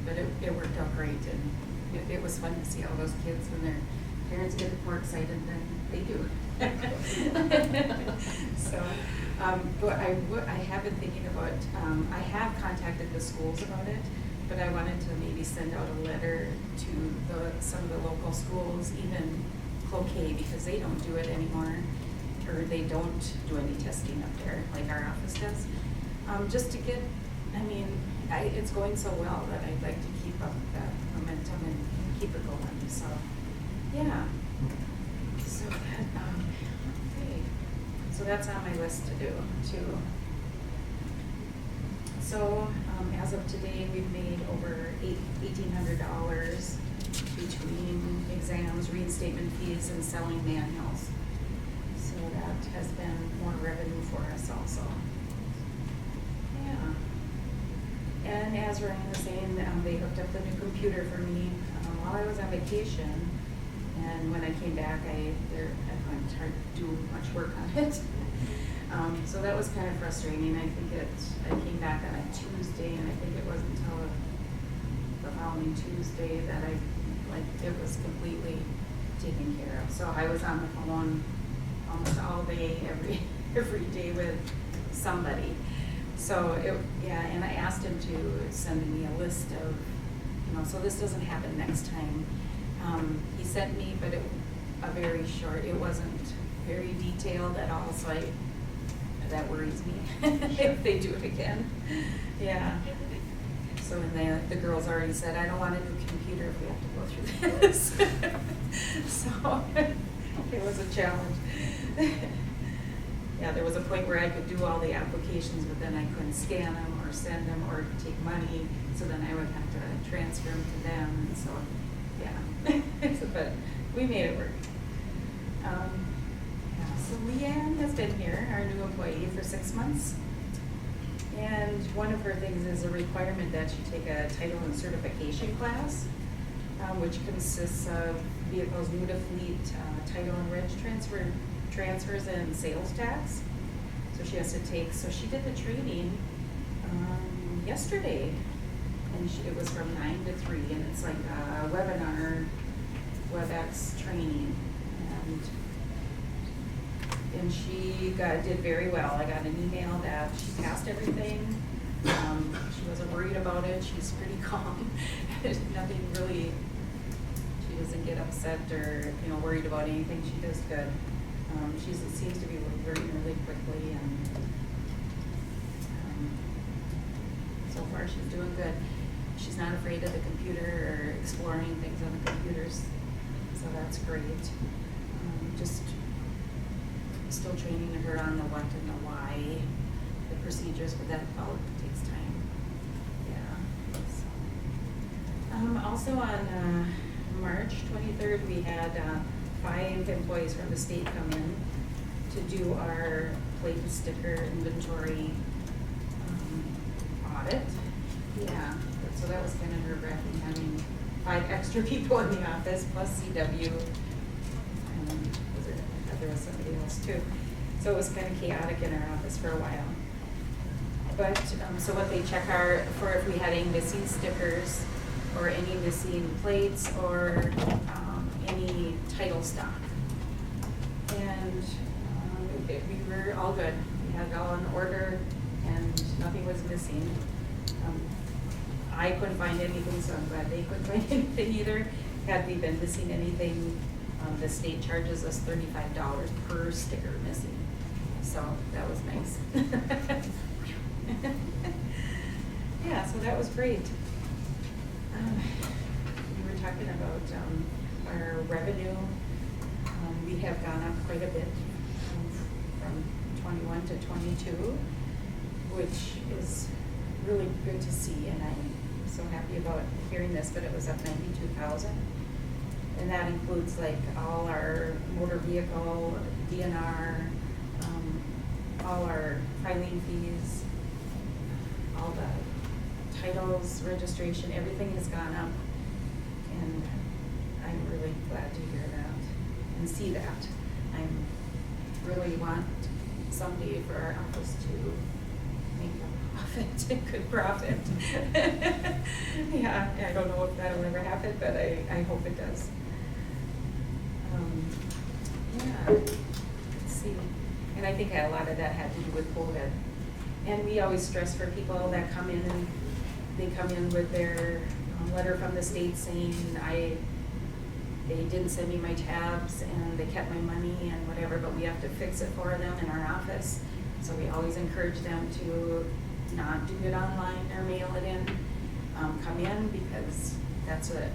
but it worked out great, and it was fun to see all those kids when their parents get more excited than they do. So, but I have been thinking about, I have contacted the schools about it, but I wanted to maybe send out a letter to some of the local schools, even Cloquet, because they don't do it anymore, or they don't do any testing up there like our office does. Just to get, it's going so well that I'd like to keep up that momentum and keep it going, so, yeah. So that, okay. So that's on my list to do too. So, as of today, we've made over $1,800 between exams, reinstatement fees, and selling manuals. So that has been more revenue for us also. Yeah. And as Ryan was saying, they hooked up the new computer for me while I was on vacation. And when I came back, I couldn't hard to do much work on it. So that was kind of frustrating. I came back on a Tuesday, and I think it wasn't until the following Tuesday that it was completely taken care of. So I was on the phone almost all day, every day with somebody. So and I asked him to send me a list of, so this doesn't happen next time. He sent me, but it wasn't very detailed at all, so that worries me if they do it again. Yeah. So the girls already said, I don't want a new computer if we have to go through this. So it was a challenge. Yeah, there was a point where I could do all the applications, but then I couldn't scan them or send them or take money, so then I would have to transfer them to them, and so, yeah. But we made it work. So Leanne has been here, our new employee, for 6 months. And one of her things is a requirement that she take a title and certification class, which consists of vehicles new to fleet, title and reg transfers, and sales tax. So she has to so she did the training yesterday, and it was from 9 to 3, and it's like a webinar, WebEx training, and she did very well. I got an email that she passed everything. She wasn't worried about it. She's pretty calm. Nothing really, she doesn't get upset or worried about anything. She does good. It seems to be learning really quickly, and so far she's doing good. She's not afraid of the computer or exploring things on the computers, so that's great. Just still training her on the what and the why, the procedures, but that all takes time. Yeah. So. Also on March 23rd, we had 5 employees from the state come in to do our plate and sticker inventory audit. Yeah, so that was kind of nerve-wracking, having 5 extra people in the office plus CW. There was somebody else too. So it was kind of chaotic in our office for a while. But, so what they check are for if we had any missing stickers or any missing plates or any title stock. And we were all good. We had it all in order and nothing was missing. I couldn't find anything, so I'm glad they couldn't find anything either. Had we been missing anything, the state charges us $35 per sticker missing. So that was nice. Yeah, so that was great. We were talking about our revenue. We have gone up quite a bit from 21 to 22, which is really good to see, and I'm so happy about hearing this, but it was up 92,000. And that includes like all our motor vehicle, DNR, all our filing fees, all the titles, registration, everything has gone up. And I'm really glad to hear that and see that. I really want someday for our office to make a profit, a good profit. Yeah, I don't know if that'll ever happen, but I hope it does. Yeah, let's see. And I think a lot of that had to do with COVID. And we always stress for people that come in, and they come in with their letter from the state saying they didn't send me my tabs and they kept my money and whatever, but we have to fix it for them in our office. So we always encourage them to not do it online or mail it in. Come in, because that's what,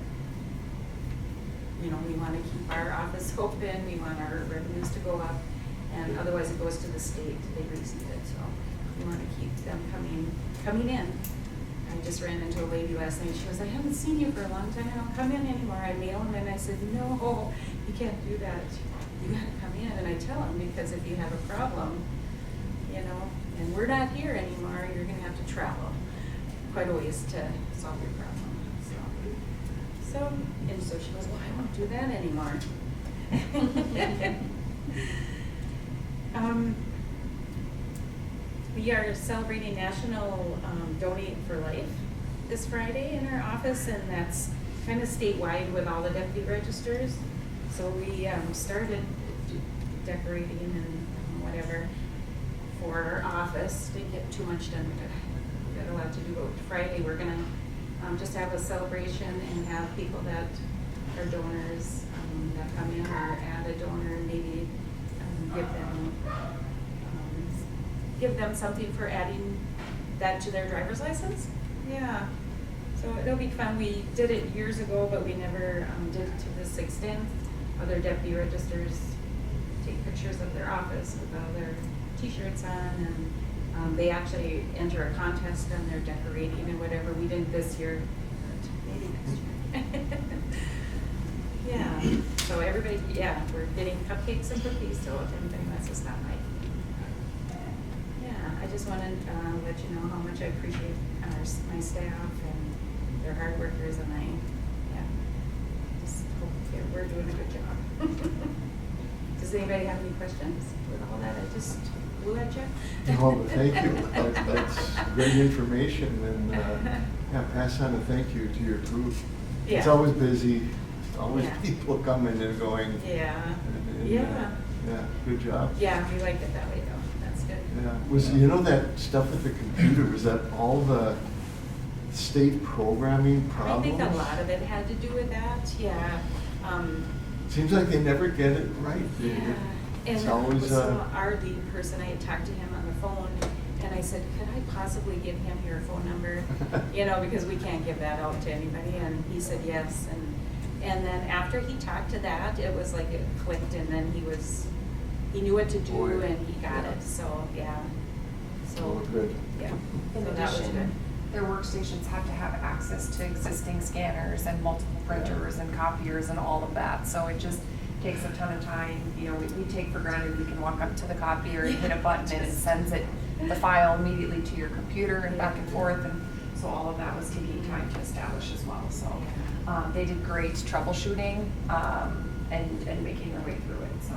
we want to keep our office open. We want our revenues to go up. and otherwise it goes to the state, they receive it, so we want to keep them coming in. I just ran into a lady last night, she goes, I haven't seen you for a long time, I don't come in anymore, I mail them, and I said, no, you can't do that, you gotta come in, and I tell them, because if you have a problem, you know, and we're not here anymore, you're gonna have to travel quite a ways to solve your problem, and so she goes, well, I won't do that anymore. We are celebrating National Donate for Life this Friday in our office, and that's kind of statewide with all the deputy registers. So we started decorating and whatever for our office. Didn't get too much done, we got a lot to do. But Friday we're gonna just have a celebration and have people that are donors that come in or add a donor, maybe give them something for adding that to their driver's license. Yeah, so it'll be fun. We did it years ago, but we never did it to this extent. Other deputy registers take pictures of their office with all their t-shirts on, and they actually enter a contest on their decorating and whatever. We didn't this year, but maybe next year. Yeah, so everybody, yeah, we're getting cupcakes and cookies, so if anybody wants to stop by. Yeah, I just want to let you know how much I appreciate my staff and their hard workers, and just hope we're doing a good job. Does anybody have any questions with all that I just blew at you? No, thank you. That's great information, and yeah, pass on a thank you to your group. Yeah. It's always busy, always Yeah. people coming and going. Yeah. And, Yeah. Yeah, good job. Yeah, we like it that way though. That's good. Yeah, you know that stuff with the computer, was that all the state programming I problems? think a lot of it had to do with that, yeah. Seems like they never get it right. Yeah, It's and always, so our lead person, I had talked to him on the phone, and I said, could I possibly give him your phone number? You know, because we can't give that out to anybody, and he said yes, and then after he talked to that, it was like it clicked, and then he knew what to do, Boy. and he got it, so, yeah. Oh, So, good. yeah, In so that was good. addition, their workstations have to have access to existing scanners and multiple printers and copiers and all of that. So it just takes a ton of time. You know, we take for granted we can walk up to the copier and hit a button and it sends the file immediately to your computer and back and forth. And so all of that was taking time to establish as well. So they did great troubleshooting and making their way through it. So.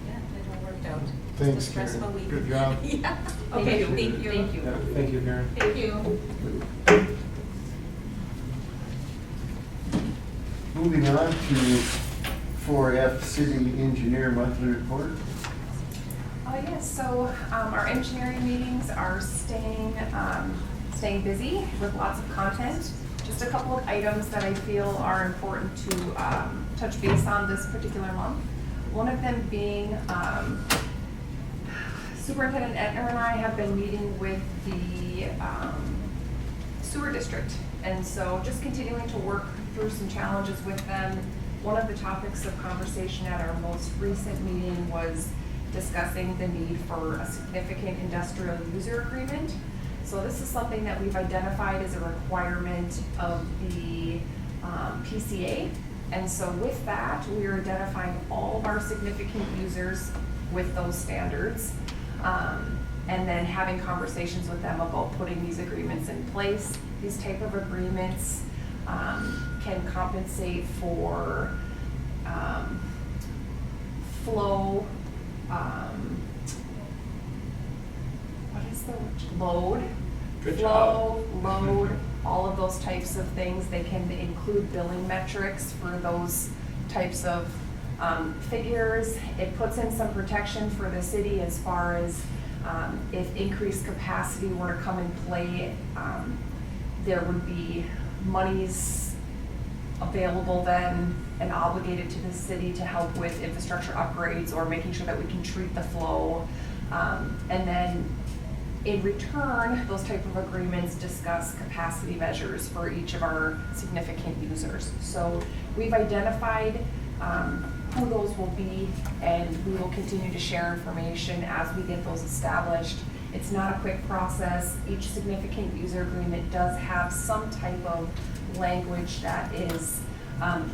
Yeah, it all worked out. Thanks, Just a stressful Karen. week. Good job. Yeah, Thank okay, you. thank you. Thank you. Yeah. Thank you, Karen. Thank you. Moving on to 4F City Engineer Monthly Report. Yes, so our engineering meetings are staying busy with lots of content. Just a couple of items that I feel are important to touch base on this particular month. One of them being Superintendent Etner and I have been meeting with the sewer district. And so just continuing to work through some challenges with them. One of the topics of conversation at our most recent meeting was discussing the need for a significant industrial user agreement. So this is something that we've identified as a requirement of the PCA. And so with that, we are identifying all of our significant users with those standards. And then having conversations with them about putting these agreements in place. These type of agreements can compensate for flow, what is the word? Load. Good Flow, job. load, all of those types of things. They can include billing metrics for those types of figures. It puts in some protection for the city as far as if increased capacity were to come in play, there would be monies available then and obligated to the city to help with infrastructure upgrades or making sure that we can treat the flow. And then in return, those type of agreements discuss capacity measures for each of our significant users. So we've identified who those will be, and we will continue to share information as we get those established. It's not a quick process. Each significant user agreement does have some type of language that is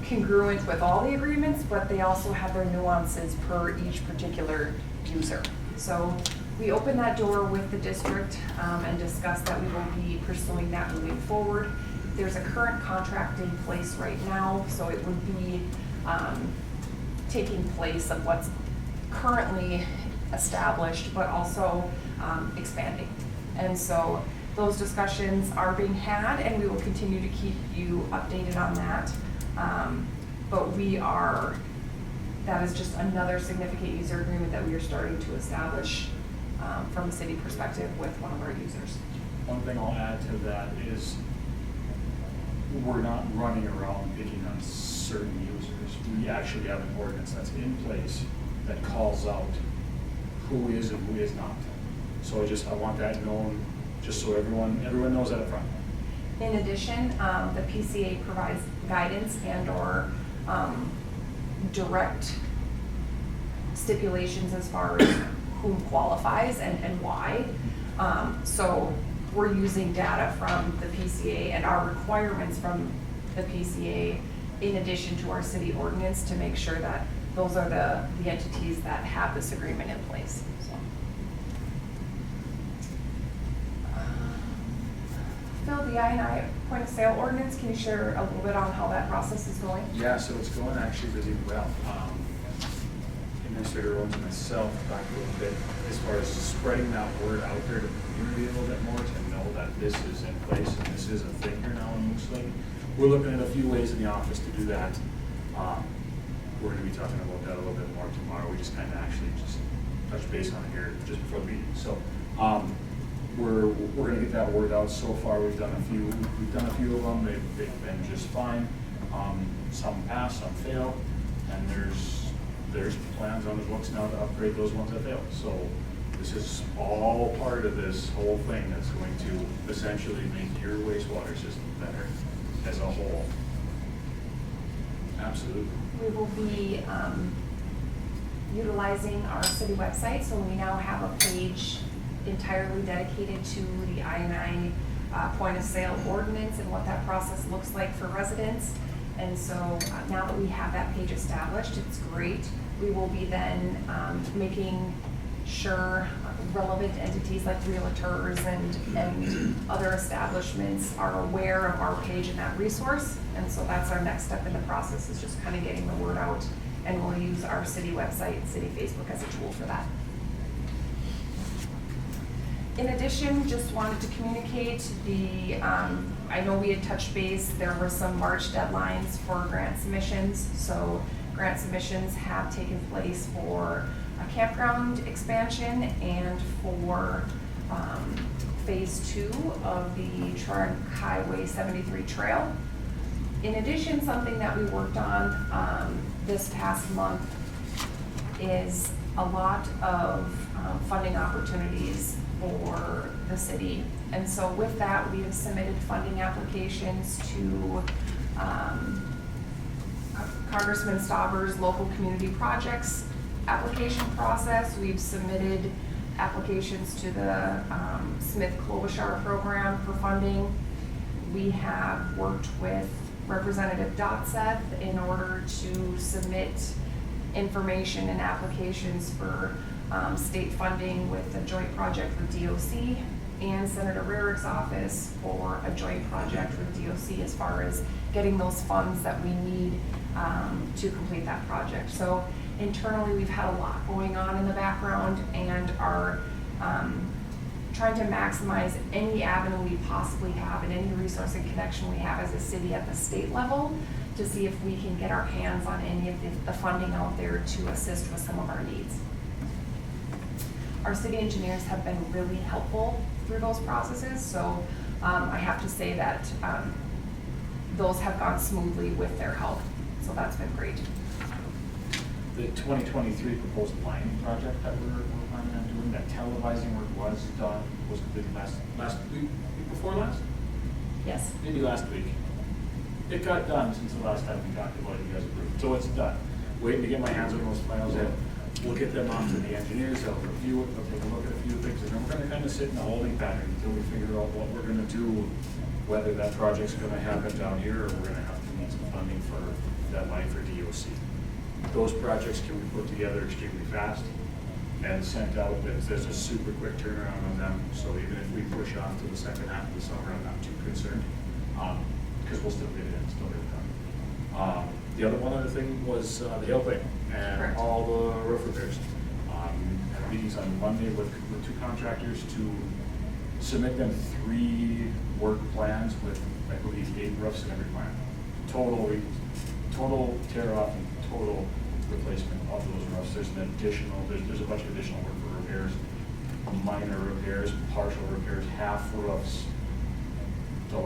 congruent with all the agreements, but they also have their nuances per each particular user. So we open that door with the district and discuss that we will be pursuing that moving forward. There's a current contract in place right now, so it would be taking place of what's currently established, but also expanding. And so those discussions are being had, and we will continue to keep you updated on that. But that is just another significant user agreement that we are starting to establish from a city perspective with one of our users. One thing I'll add to that is we're not running around picking on certain users. We actually have an ordinance that's in place that calls out who is and who is not. So I want that known, just so everyone knows that up front. In addition, the PCA provides guidance and/or direct stipulations as far as who qualifies and why. So we're using data from the PCA and our requirements from the PCA in addition to our city ordinance to make sure that those are the entities that have this agreement in place. So. Phil, the I&I point of sale ordinance, can you share a little bit on how that process is going? Yeah, so it's going actually really well. Administrator Owens and myself talked a little bit as far as spreading that word out there to the community a little bit more to know that this is in place and this is a thing here now in Moose Lake. We're looking at a few ways in the office to do that. We're going to be talking about that a little bit more tomorrow. We just kind of actually just touched base on it here just before the meeting. So we're going to get that word out. So far, we've done a few of them. They've been just fine. Some pass, some fail, and there's plans on the books now to upgrade those ones that fail. So this is all part of this whole thing that's going to essentially make your wastewater system better as a whole. Absolutely. We will be utilizing our city website, so we now have a page entirely dedicated to the I&I point of sale ordinance and what that process looks like for residents. And so now that we have that page established, it's great. We will be then making sure relevant entities like realtors and other establishments are aware of our page and that resource. And so that's our next step in the process, is just kind of getting the word out. And we'll use our city website, city Facebook as a tool for that. In addition, just wanted to communicate I know we had touched base, there were some March deadlines for grant submissions. So grant submissions have taken place for a campground expansion and for phase 2 of the Trunk Highway 73 trail. In addition, something that we worked on this past month is a lot of funding opportunities for the city. And so with that, we have submitted funding applications to Congressman Stauber's local community projects application process. We've submitted applications to the Smith-Klobuchar program for funding. We have worked with Representative Dotseth in order to submit information and applications for state funding with a joint project with DOC, and Senator Rarick's office for a joint project with DOC as far as getting those funds that we need to complete that project. So internally, we've had a lot going on in the background and are trying to maximize any avenue we possibly have and any resource and connection we have as a city at the state level to see if we can get our hands on any of the funding out there to assist with some of our needs. Our city engineers have been really helpful through those processes, so I have to say that those have gone smoothly with their help, so that's been great. The 2023 proposed lining project that we're planning on doing, that televising work was completed last week before last? Yes. Maybe last week. It got done since the last time we talked about it, you guys approved, so it's done. waiting to get my hands on those files, and we'll get them off to the engineers, they'll review it, they'll take a look at a few things, and then we're gonna kind of sit in a holding pattern until we figure out what we're gonna do, whether that project's gonna happen down here, or we're gonna have to need some funding for that line for DOC. Those projects can be put together extremely fast and sent out. There's a super quick turnaround on them, so even if we push off to the second half of the summer, I'm not too concerned, because we'll still get it in, still get it done. The other thing was the hail thing and Correct. all the roof repairs. Had meetings on Monday with two contractors to submit them 3 work plans with, I believe, 8 roofs in every plan. Total tear off and total replacement of those roofs. There's an additional, there's a bunch of additional work for repairs, minor repairs, partial repairs, half roofs, the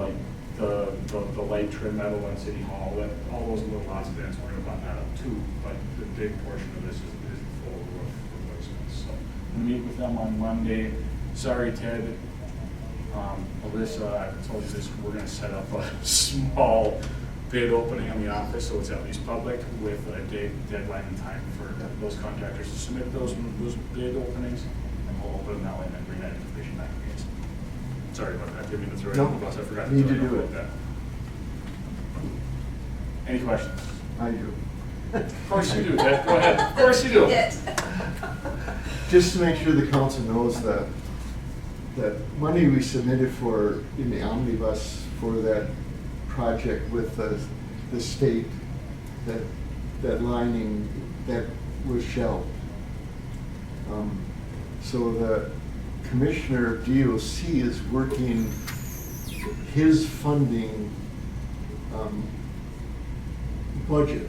light trim metal on City Hall, all those little odds and ends, we're gonna button that up too, but the big portion of this is the full roof replacements. So I'm gonna meet with them on Monday. Sorry, Ted, Alyssa, I told you this, we're gonna set up a small bid opening in the office, so it's at least public, with a deadline and time for those contractors to submit those bid openings, and we'll open them that way and then bring that information back to you. Sorry about that, didn't mean to throw you No, under the bus, I forgot to need throw to you do like it. that. Any questions? I do. Of course you do, Ted, go ahead, of course you do. Just to make sure the council knows that money we submitted for in the omnibus for that project with the state, that lining, that was shelved. So the commissioner of DOC is working his funding budget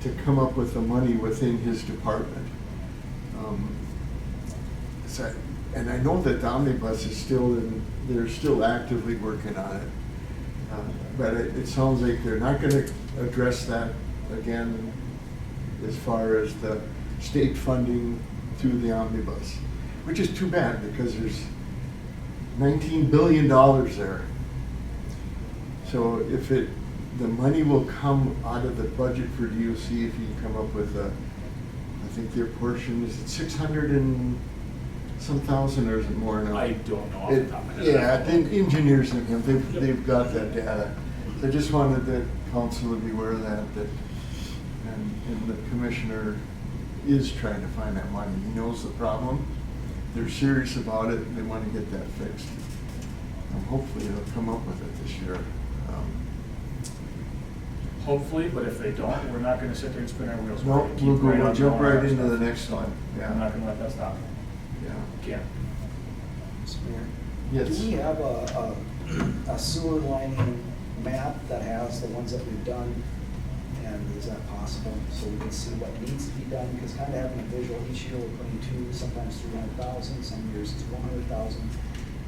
to come up with the money within his department. And I know that the omnibus is still they're still actively working on it. But it sounds like they're not gonna address that again as far as the state funding through the omnibus, which is too bad because there's $19 billion there. So if the money will come out of the budget for DOC if you can come up with I think their portion is 600 and some thousand, or is it more now? I don't know off the top of my head. Yeah, the engineers and him, they've got that data. So I just wanted the council to be aware of that, and the commissioner is trying to find that money. He knows the problem. They're serious about it, and they want to get that fixed. Hopefully they'll come up with it this year. Hopefully, but if they don't, we're not gonna sit there and spin our wheels. No, We're gonna keep we'll on jump going right on into the stuff. next one. I'm not gonna let that stop. Yeah. Can't. Mr. Mayor? Yes. Do we have a sewer lining map that has the ones that we've done? And is that possible, so we can see what needs to be done? Because kind of having a visual, each year we're putting 2, sometimes 300,000, some years it's 100,000.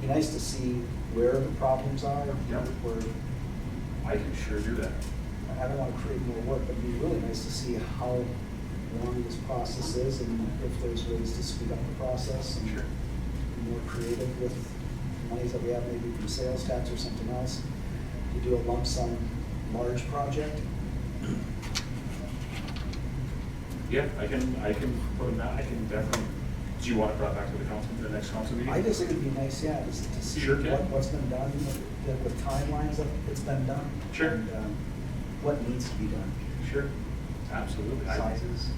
Be nice to see where the problems are. Yep. Where, I can sure do that. I don't want to create more work, but it'd be really nice to see how long this process is and if there's ways to speed up the process and Sure. be more creative with monies that we have, maybe from sales tax or something else, to do a lump sum large project. Yeah, I can put them out, I can definitely, do you want it brought back to the council, the next council meeting? I just think it'd be nice, yeah, just to see Sure can. what's been done, with timelines that it's been done. Sure. And what needs to be done, Sure, absolutely. sizes.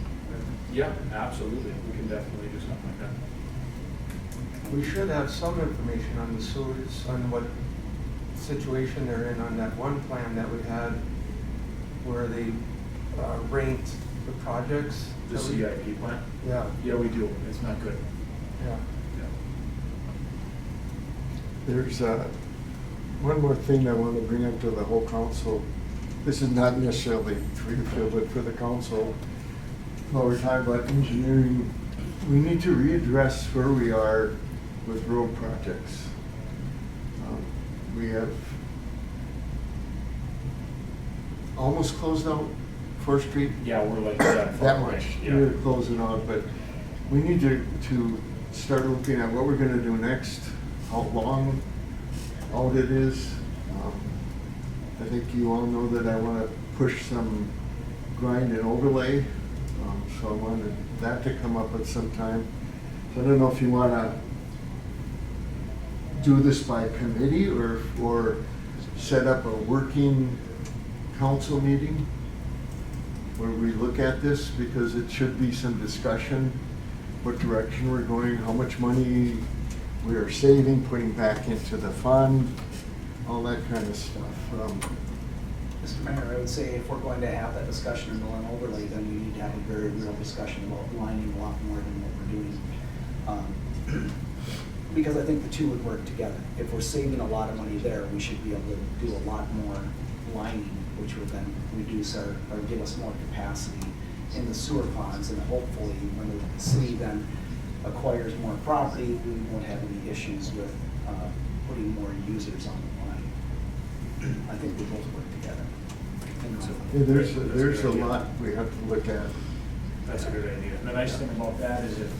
Yeah, absolutely, we can definitely do something like that. We should have some information on the sewers, on what situation they're in on that one plan that we had where they ranked the projects. The that we- CIP plan? Yeah, Yeah, we do, it's not good. yeah. There's one more thing I want to bring up to the whole council. This is not necessarily for you, Phil, but for the council. While we're talking about engineering, we need to readdress where we are with road projects. We have almost closed out 4th Street. Yeah, we're like that. That much, Yeah. we're closing out, but we need to start looking at what we're gonna do next, how long out it is. I think you all know that I wanna push some grind and overlay So I wanted that to come up at some time. So I don't know if you want to do this by committee or set up a working council meeting where we look at this, because it should be some discussion, what direction we're going, how much money we are saving, putting back into the fund, all that kind of stuff. Mr. Mayor, I would say if we're going to have that discussion in Mill and Overlay, then we need to have a very real discussion about lining a lot more than what we're doing. Because I think the two would work together. If we're saving a lot of money there, we should be able to do a lot more lining, which would then reduce or give us more capacity in the sewer ponds, and hopefully when the city then acquires more property, we won't have any issues with putting more users on the line. I think we both work together. Yeah, there's a lot we have to look at. That's a good idea. And the nice thing about that is if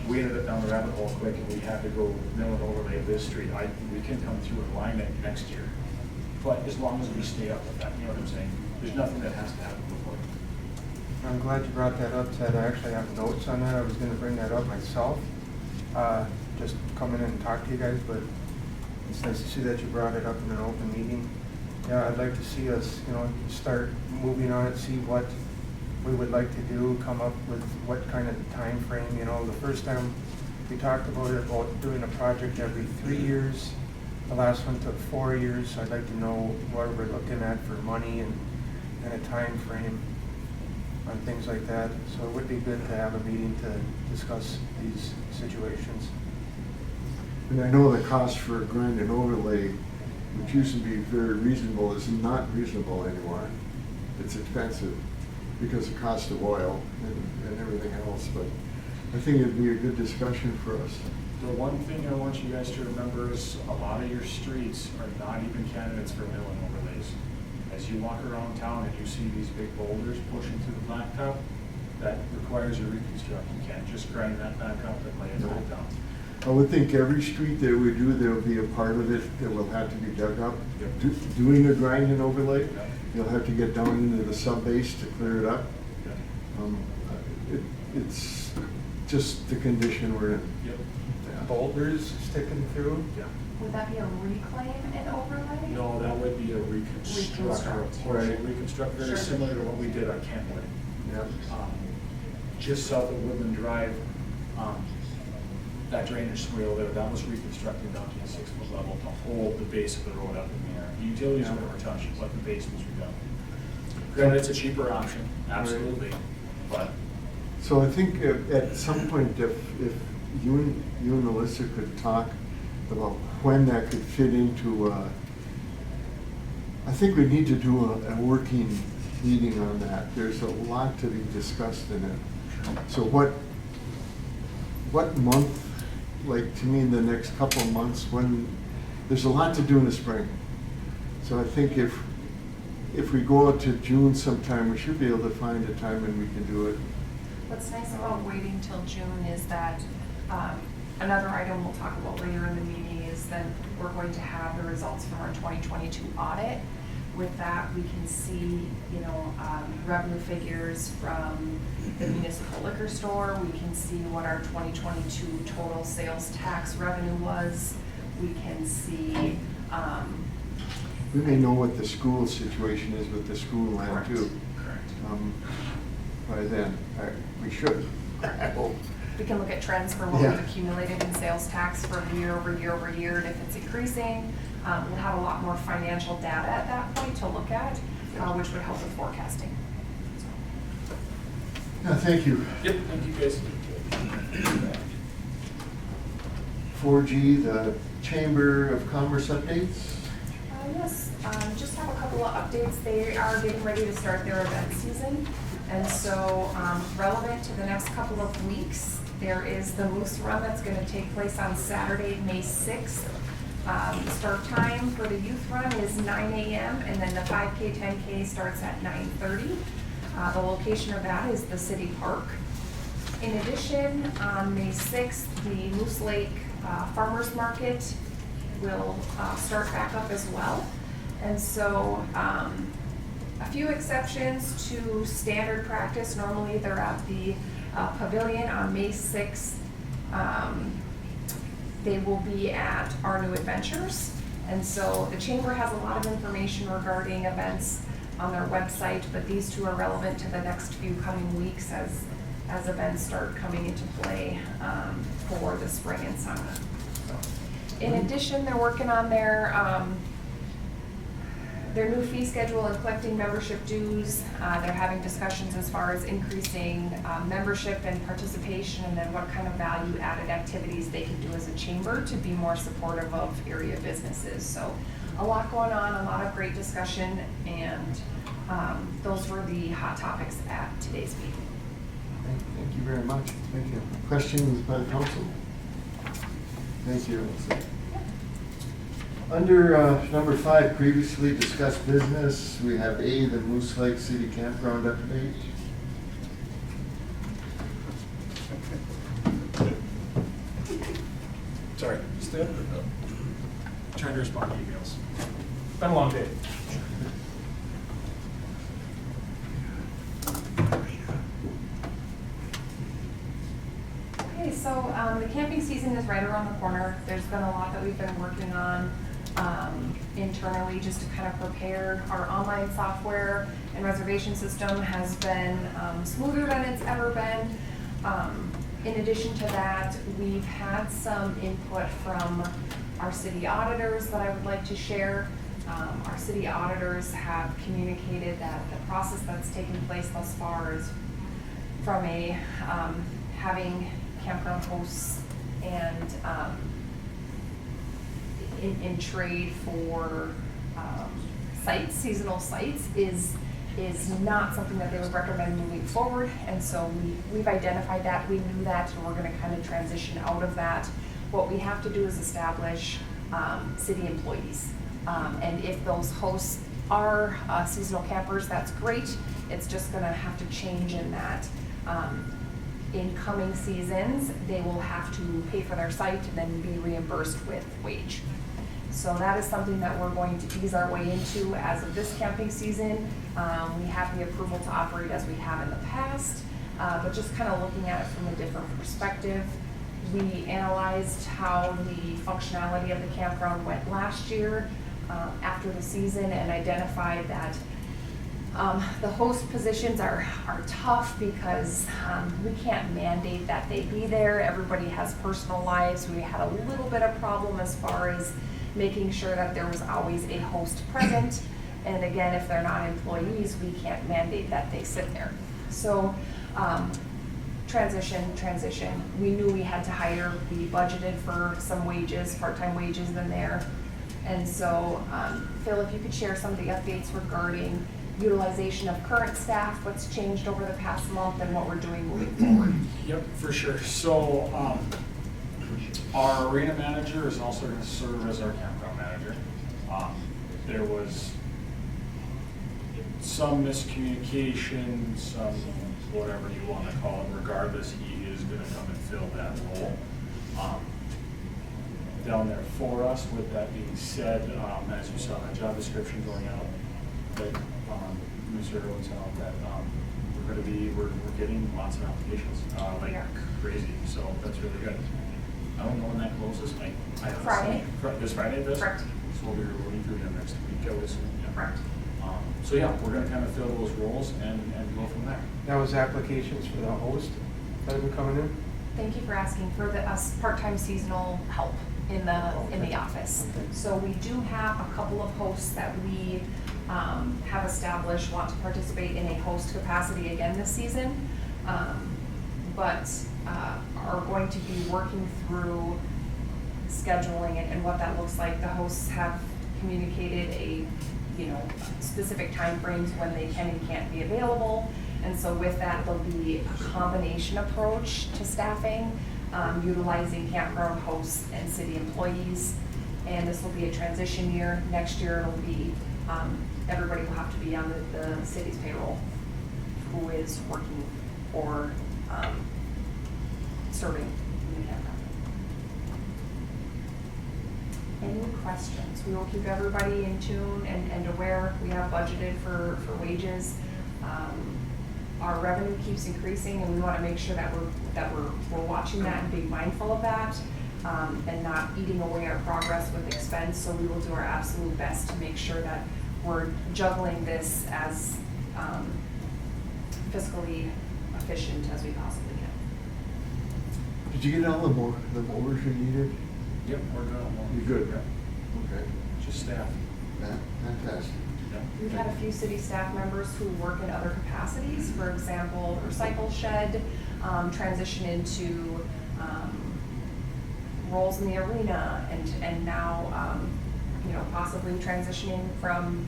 we ended up down the rabbit hole quick and we had to go mill and overlay this street, we can come through and line it next year. But as long as we stay up with that, you know what I'm saying? There's nothing that has to happen before. I'm glad you brought that up, Ted. I actually have notes on that. I was gonna bring that up myself, just come in and talk to you guys, but it's nice to see that you brought it up in an open meeting. Yeah, I'd like to see us, start moving on it, see what we would like to do, come up with what kind of time frame. The first time we talked about it, about doing a project every 3 years. The last one took 4 years, so I'd like to know what we're looking at for money and a time frame on things like that. So it would be good to have a meeting to discuss these situations. And I know the cost for a grind and overlay, which used to be very reasonable, is not reasonable anymore. It's expensive because of cost of oil and everything else, but I think it'd be a good discussion for us. The one thing I want you guys to remember is a lot of your streets are not even candidates for mill and overlays. As you walk around town and you see these big boulders pushing through the blacktop, that requires a reconstruct. You can't just grind that back up and lay it back down. I would think every street that we do, there'll be a part of it that will have to be dug up. Yep. Doing a grind and overlay, Yep. you'll have to get down into the sub-base to clear it up. Yep. It's just the condition we're in. Yep. Boulders sticking through. Yeah. Would that be a reclaim and overlay? No, that would be a reconstruct. Reconstruct. Right. Reconstruct, very Sure. similar to what we did on Kentwood. Yep. Just south of Woodland Drive, that drainage swale there, that was reconstructed down to the 6-foot level to hold the base of the road up in the air. The utilities were never touched, but the base was redone. Granted, it's a cheaper option, absolutely, but So I think at some point, if you and Melissa could talk about when that could fit into, I think we need to do a working meeting on that. There's a lot to be discussed in it. So what month, like to me in the next couple of months, when, there's a lot to do in the spring. So I think if we go out to June sometime, we should be able to find a time when we can do it. What's nice about waiting till June is that, another item we'll talk about later in the meeting is that we're going to have the results from our 2022 audit. With that, we can see, revenue figures from the municipal liquor store. We can see what our 2022 total sales tax revenue was. We can see, We may know what the school situation is with the school land Correct. too. correct. By then, we should, I hope. we can look at trends for what Yeah. we've accumulated in sales tax for year over year over year, and if it's increasing. We'll have a lot more financial data at that point to look at, which would help with forecasting. Yeah, thank you. Yep, thank you guys. 4G, the Chamber of Commerce updates. Yes, just have a couple of updates. They are getting ready to start their event season. And so relevant to the next couple of weeks, there is the Moose Run that's going to take place on Saturday, May 6th. Start time for the youth run is 9 a.m. and then the 5K, 10K starts at 9:30. The location of that is the city park. In addition, on May 6th, the Moose Lake Farmers Market will start back up as well. And so a few exceptions to standard practice. Normally, they're at the pavilion on May 6th. They will be at Our New Adventures. And so the chamber has a lot of information regarding events on their website, but these two are relevant to the next few coming weeks as events start coming into play for the spring and summer. In addition, they're working on their new fee schedule and collecting membership dues. They're having discussions as far as increasing membership and participation, and then what kind of value-added activities they can do as a chamber to be more supportive of area businesses. So a lot going on, a lot of great discussion, and those were the hot topics at today's meeting. Thank you very much. Thank you. Questions by the council? Thank you. Under number 5, previously discussed business, we have A, the Moose Lake City Campground update. Sorry, still trying to respond to emails. Been a long day. Okay, so the camping season is right around the corner. There's been a lot that we've been working on internally just to kind of prepare. Our online software and reservation system has been smoother than it's ever been. In addition to that, we've had some input from our city auditors that I would like to share. Our city auditors have communicated that the process that's taken place thus far is from a having campground hosts and in trade for sites, seasonal sites, is not something that they would recommend moving forward. And so we've identified that, we knew that, and we're going to kind of transition out of that. What we have to do is establish city employees. And if those hosts are seasonal campers, that's great. It's just going to have to change in that in coming seasons, they will have to pay for their site and then be reimbursed with wage. So that is something that we're going to ease our way into as of this camping season. We have the approval to operate as we have in the past, but just kind of looking at it from a different perspective. We analyzed how the functionality of the campground went last year after the season and identified that the host positions are tough because we can't mandate that they be there. Everybody has personal lives. We had a little bit of problem as far as making sure that there was always a host present. And again, if they're not employees, we can't mandate that they sit there. So transition. We knew we had to hire. We budgeted for some wages, part-time wages in there. And so Phil, if you could share some of the updates regarding utilization of current staff, what's changed over the past month, and what we're doing moving forward. Yep, for sure. So our arena manager is also going to serve as our campground manager. There was some miscommunication, some whatever you want to call it. Regardless, he is going to come and fill that role down there for us. With that being said, as you saw that job description going out, that Mr. Irwin's out, that we're getting lots of applications, like crazy. So that's really good. I don't know when that closes. I Friday. This Friday it does? Correct. So we'll be reporting through them next week, I would assume. Yeah. Correct. So yeah, we're gonna kind of fill those roles and go from there. That was applications for the host that have been coming in? Thank you for asking for us part-time seasonal help in the office. Okay. So we do have a couple of hosts that we have established want to participate in a host capacity again this season, but are going to be working through scheduling and what that looks like. The hosts have communicated specific timeframes when they can and can't be available. And so with that, there'll be a combination approach to staffing, utilizing campground hosts and city employees. And this will be a transition year. Next year, it'll be, everybody will have to be on the city's payroll who is working or serving in the campground. any questions. We will keep everybody in tune and aware. We have budgeted for wages. Our revenue keeps increasing, and we want to make sure that we're watching that and being mindful of that, and not eating away our progress with expense. So we will do our absolute best to make sure that we're juggling this as fiscally efficient as we possibly can. Did you get all the mowers you needed? Yep, we're good. You good? Yeah. Okay. Just staff. Fantastic. Yeah. We've had a few city staff members who work in other capacities, for example, the recycle shed, transition into roles in the arena, and now, possibly transitioning from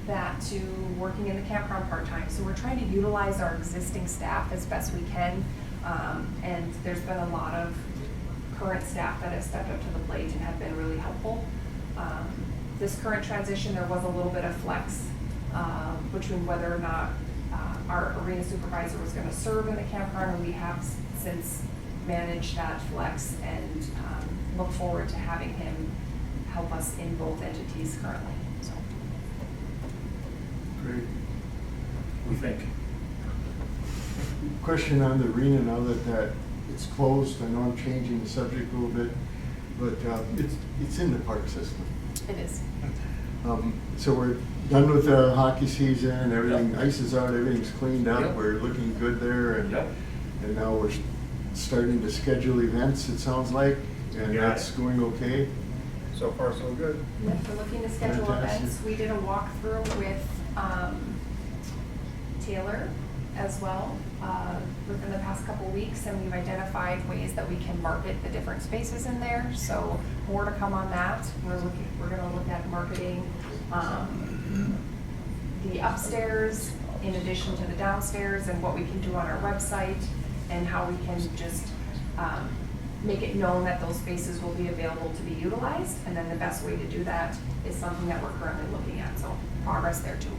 that to working in the campground part-time. So we're trying to utilize our existing staff as best we can, and there's been a lot of current staff that have stepped up to the plate and have been really helpful. This current transition, there was a little bit of flex between whether or not our arena supervisor was going to serve in the campground, and we have since managed that flex and look forward to having him help us in both entities currently. So. Great. We think. Question on the arena now that it's closed. I know I'm changing the subject a little bit, but it's in the park system. It is. So we're done with the hockey season, everything, Yep. ice is out, everything's cleaned up, Yep. we're looking good there, and Yep. and now we're starting to schedule events, it sounds like, and Yeah. that's going okay. So far, so good. Yep, we're looking to schedule Fantastic. events. We did a walkthrough with Taylor as well within the past couple weeks, and we've identified ways that we can market the different spaces in there. So more to come on that. We're going to look at marketing the upstairs in addition to the downstairs, and what we can do on our website, and how we can just make it known that those spaces will be available to be utilized. And then the best way to do that is something that we're currently looking at. So progress there too.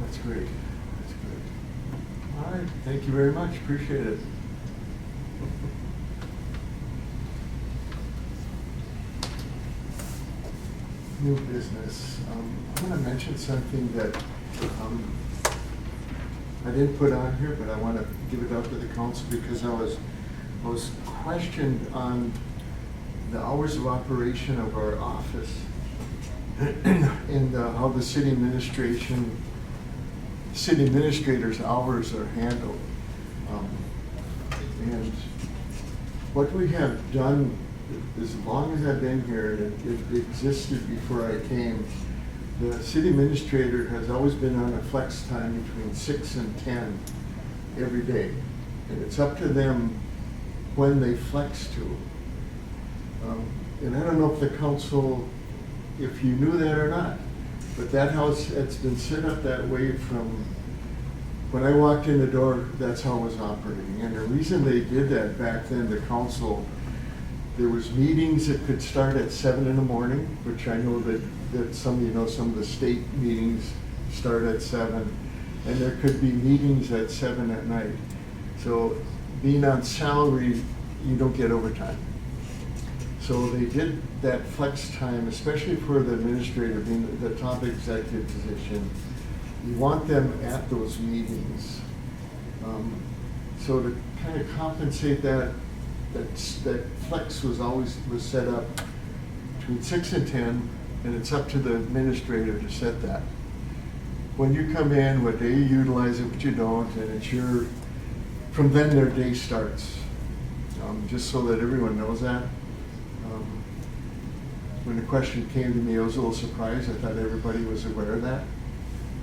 That's great, that's good. All right, thank you very much, appreciate it. New business. I'm gonna mention something that I didn't put on here, but I want to give it out to the council because I was questioned on the hours of operation of our office and how the city administrator's hours are handled. And what we have done, as long as I've been here, and it existed before I came, the city administrator has always been on a flex time between 6 and 10 every day. And it's up to them when they flex to. And I don't know if the council, if you knew that or not, but that house, it's been set up that way from when I walked in the door, that's how it was operating. And the reason they did that back then, the council, there was meetings that could start at 7 in the morning, which I know that some of the state meetings start at 7, and there could be meetings at 7 at night. So being on salary, you don't get overtime. So they did that flex time, especially for the administrator being the top executive position. You want them at those meetings. So to kind of compensate that flex was set up between 6 and 10, and it's up to the administrator to set that. When you come in, what day you utilize it, what you don't, and it's from then their day starts. Just so that everyone knows that. When the question came to me, I was a little surprised. I thought everybody was aware of that.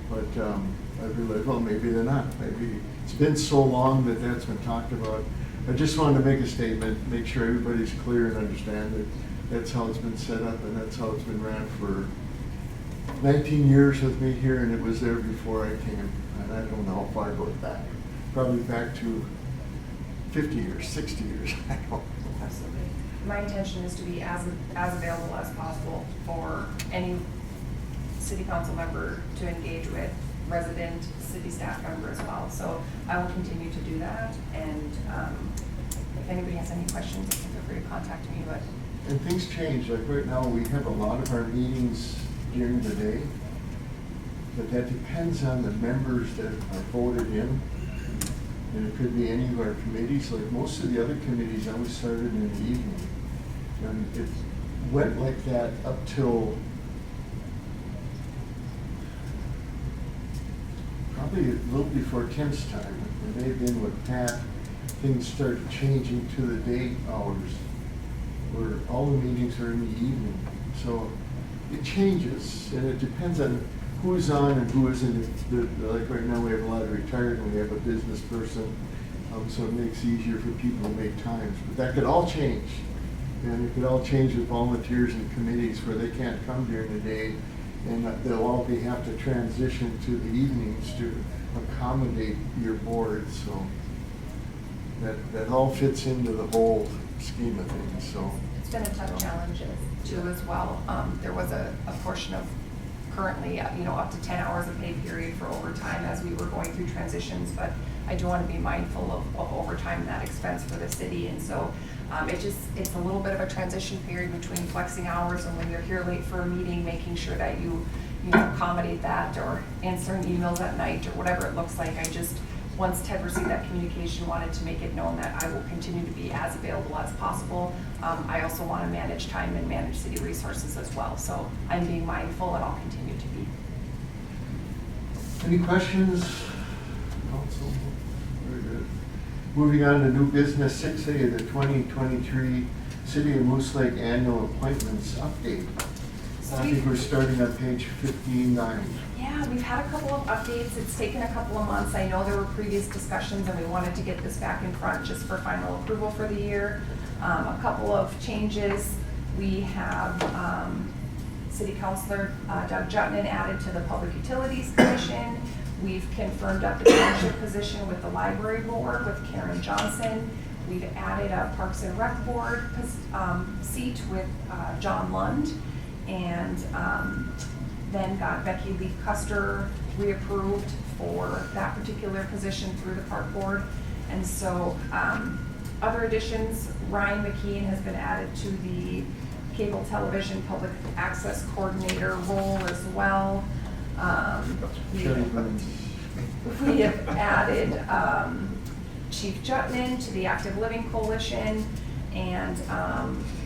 But I realized, well, maybe they're not. Maybe it's been so long that that's been talked about. I just wanted to make a statement, make sure everybody's clear and understand that that's how it's been set up, and that's how it's been ran for 19 years with me here, and it was there before I came. And I don't know how far it goes back. Probably back to 50 years, 60 years. I don't know. Absolutely. My intention is to be as available as possible for any city council member to engage with, resident, city staff member as well. So I will continue to do that. And if anybody has any questions, feel free to contact me. But And things change, like right now, we have a lot of our meetings during the day, but that depends on the members that are voted in. And it could be any of our committees, like most of the other committees always started in the evening. And it went like that up till probably a little before Tim's time. It may have been with Pat, things started changing to the day hours, where all the meetings are in the evening. So it changes, and it depends on who's on and who isn't. Like right now, we have a lot of retired, and we have a business person, so it makes it easier for people to make times. But that could all change, and it could all change with volunteers and committees where they can't come during the day, and they'll all have to transition to the evenings to accommodate your board. So that all fits into the whole scheme of things. So It's been a tough challenge too as well. There was a portion of currently, up to 10 hours of pay period for overtime as we were going through transitions, but I do want to be mindful of overtime, that expense for the city. And so it's a little bit of a transition period between flexing hours and when you're here late for a meeting, making sure that you accommodate that, or answering emails at night, or whatever it looks like. Once Ted received that communication, wanted to make it known that I will continue to be as available as possible. I also want to manage time and manage city resources as well. So I'm being mindful, and I'll continue to be. any questions? Council? Very good. Moving on to new business, 6A, the 2023 City of Moose Lake Annual Appointments Update. I think we're starting on page 59. Yeah, we've had a couple of updates. It's taken a couple of months. I know there were previous discussions, and we wanted to get this back in front just for final approval for the year. A couple of changes. We have City Councilor Doug Jutman added to the Public Utilities Commission. We've confirmed up the township position with the Library Board with Karen Johnson. We've added a Parks and Rec Board seat with John Lund. And then got Becky Leaf Custer reapproved for that particular position through the Park Board. And so other additions, Ryan McKean has been added to the Cable Television Public Access Coordinator role as well. We have added Chief Jutman to the Active Living Coalition, and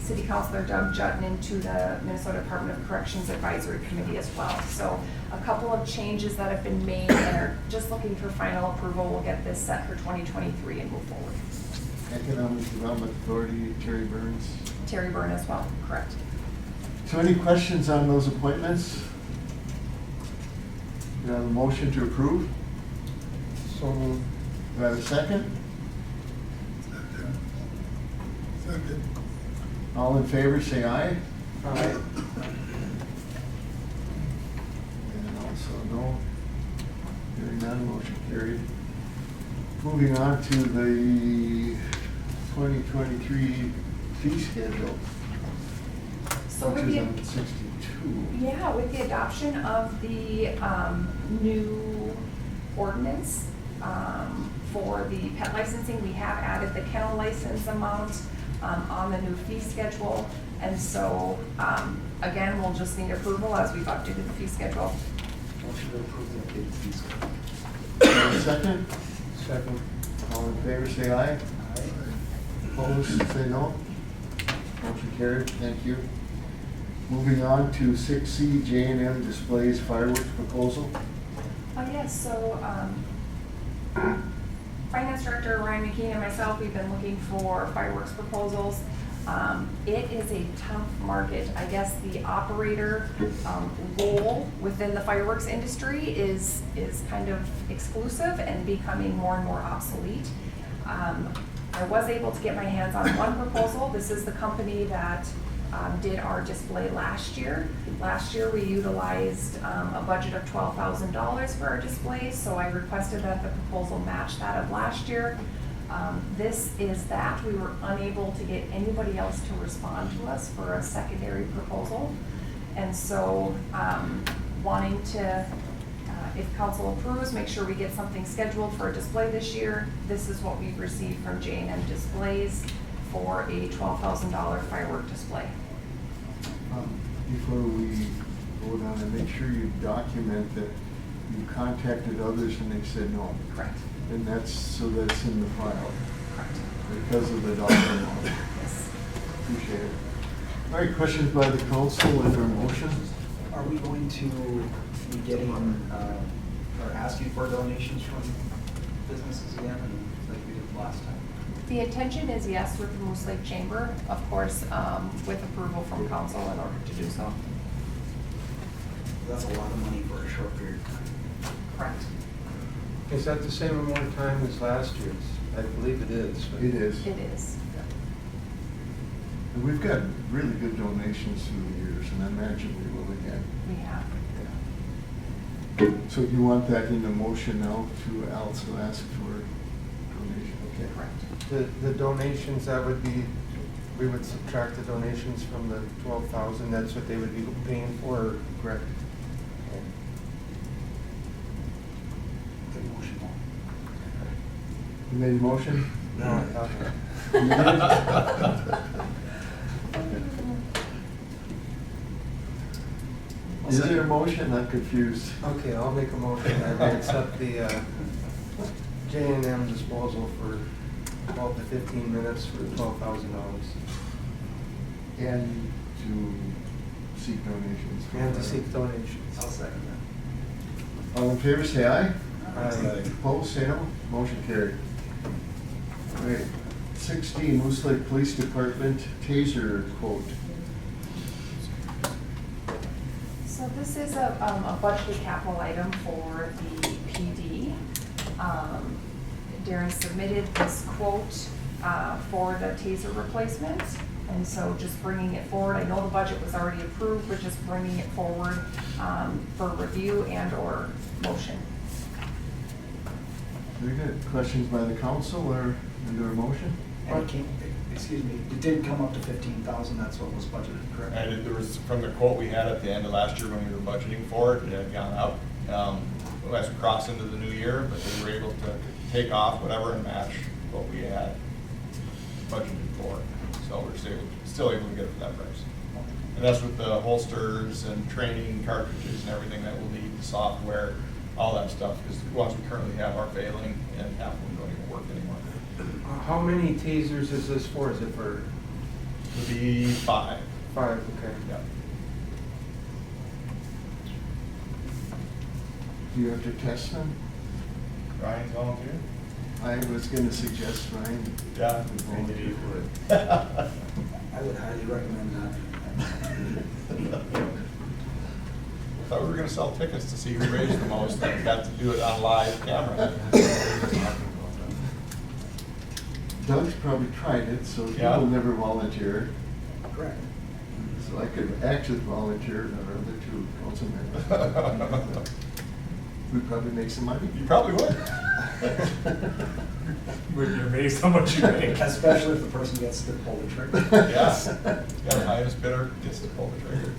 City Councilor Doug Jutman to the Minnesota Department of Corrections Advisory Committee as well. So a couple of changes that have been made and are just looking for final approval. We'll get this set for 2023 and move forward. Economic Development Authority, Terry Burns. Terry Byrne as well, correct. So any questions on those appointments? Do you have a motion to approve? So moved. Do I have a second? Second. All in favor, say aye. Aye. And also no. Hearing none, motion carried. Moving on to the 2023 fee schedule, So which with is the, on 62. yeah, with the adoption of the new ordinance for the pet licensing, we have added the kennel license amount on the new fee schedule. And so, again, we'll just need approval as we've updated the fee schedule. Motion to approve the updated fee schedule. Do I have a second? Second. All in favor, say aye. Opposed, say no. Motion carried, thank you. Moving on to 6C, J&M Displays Fireworks Proposal. Yes, so Finance Director Ryan McKean and myself, we've been looking for fireworks proposals. It is a tough market. I guess the operator role within the fireworks industry is kind of exclusive and becoming more and more obsolete. I was able to get my hands on one proposal. This is the company that did our display last year. Last year we utilized a budget of $12,000 for our display, so I requested that the proposal match that of last year. This is that. We were unable to get anybody else to respond to us for a secondary proposal. And so wanting to, if council approves, make sure we get something scheduled for a display this year. This is what we've received from J&M Displays for a $12,000 firework display. Before we vote on it, make sure you document that you contacted others and they said no. Correct. And that's in the file, Correct. because of the dollar amount. Yes. Appreciate it. All right, questions by the council and their motion? Are we going to be getting, or asking for donations from businesses again, like we did last time? The intention is yes, with the Moose Lake Chamber, of course, with approval from council in order to do so. That's a lot of money for a short period of time. Correct. Is that the same amount of time as last year's? I believe it is. but- It is. It is. And we've got really good donations through the years, and I imagine we will again. We have. So you want that in the motion now to also ask for donation? Okay. Correct. The donations, that would be, we would subtract the donations from the 12,000, that's what they would be paying for, correct? Good motion. You made a motion? No, I thought Is it a motion? I'm confused. Okay, I'll make a motion that we accept the J&M disposal for 12 to 15 minutes for $12,000. And to seek donations. And to seek donations. I'll second that. All in favor, say aye. Aye. Opposed, say no. Motion carried. All right, 16, Moose Lake Police Department taser quote. So this is a budgeted capital item for the PD. Darren submitted this quote for the taser replacement, and so just bringing it forward. I know the budget was already approved, but just bringing it forward for review and or motion. Very good. Questions by the council or into a motion? And it came, excuse me, it did come up to 15,000, that's what was budgeted, correct? And there was, from the quote we had at the end of last year when we were budgeting for it, it had gone up as we crossed into the new year, but we were able to take off whatever and match what we had budgeted for. So we're still able to get it for that price. And that's with the holsters and training cartridges and everything that we'll need, the software, all that stuff, because the ones we currently have are failing and half of them don't even work anymore. How many tasers is this for? Is it for It would be 5. 5? Okay. Yeah. Do you have to test them? Ryan's volunteer? I was going to suggest Ryan. Yeah. would volunteer for it. I would highly recommend that. Thought we were gonna sell tickets to see who raised the most and got to do it on live camera. Doug's probably tried it, so he Yeah. will never volunteer. Correct. So I could actually volunteer and our other 2 council members. We'd probably make some money. You probably would. Would be amazed how much you make. Especially if the person gets to pull the trigger. Yeah, the highest bidder gets to pull the trigger.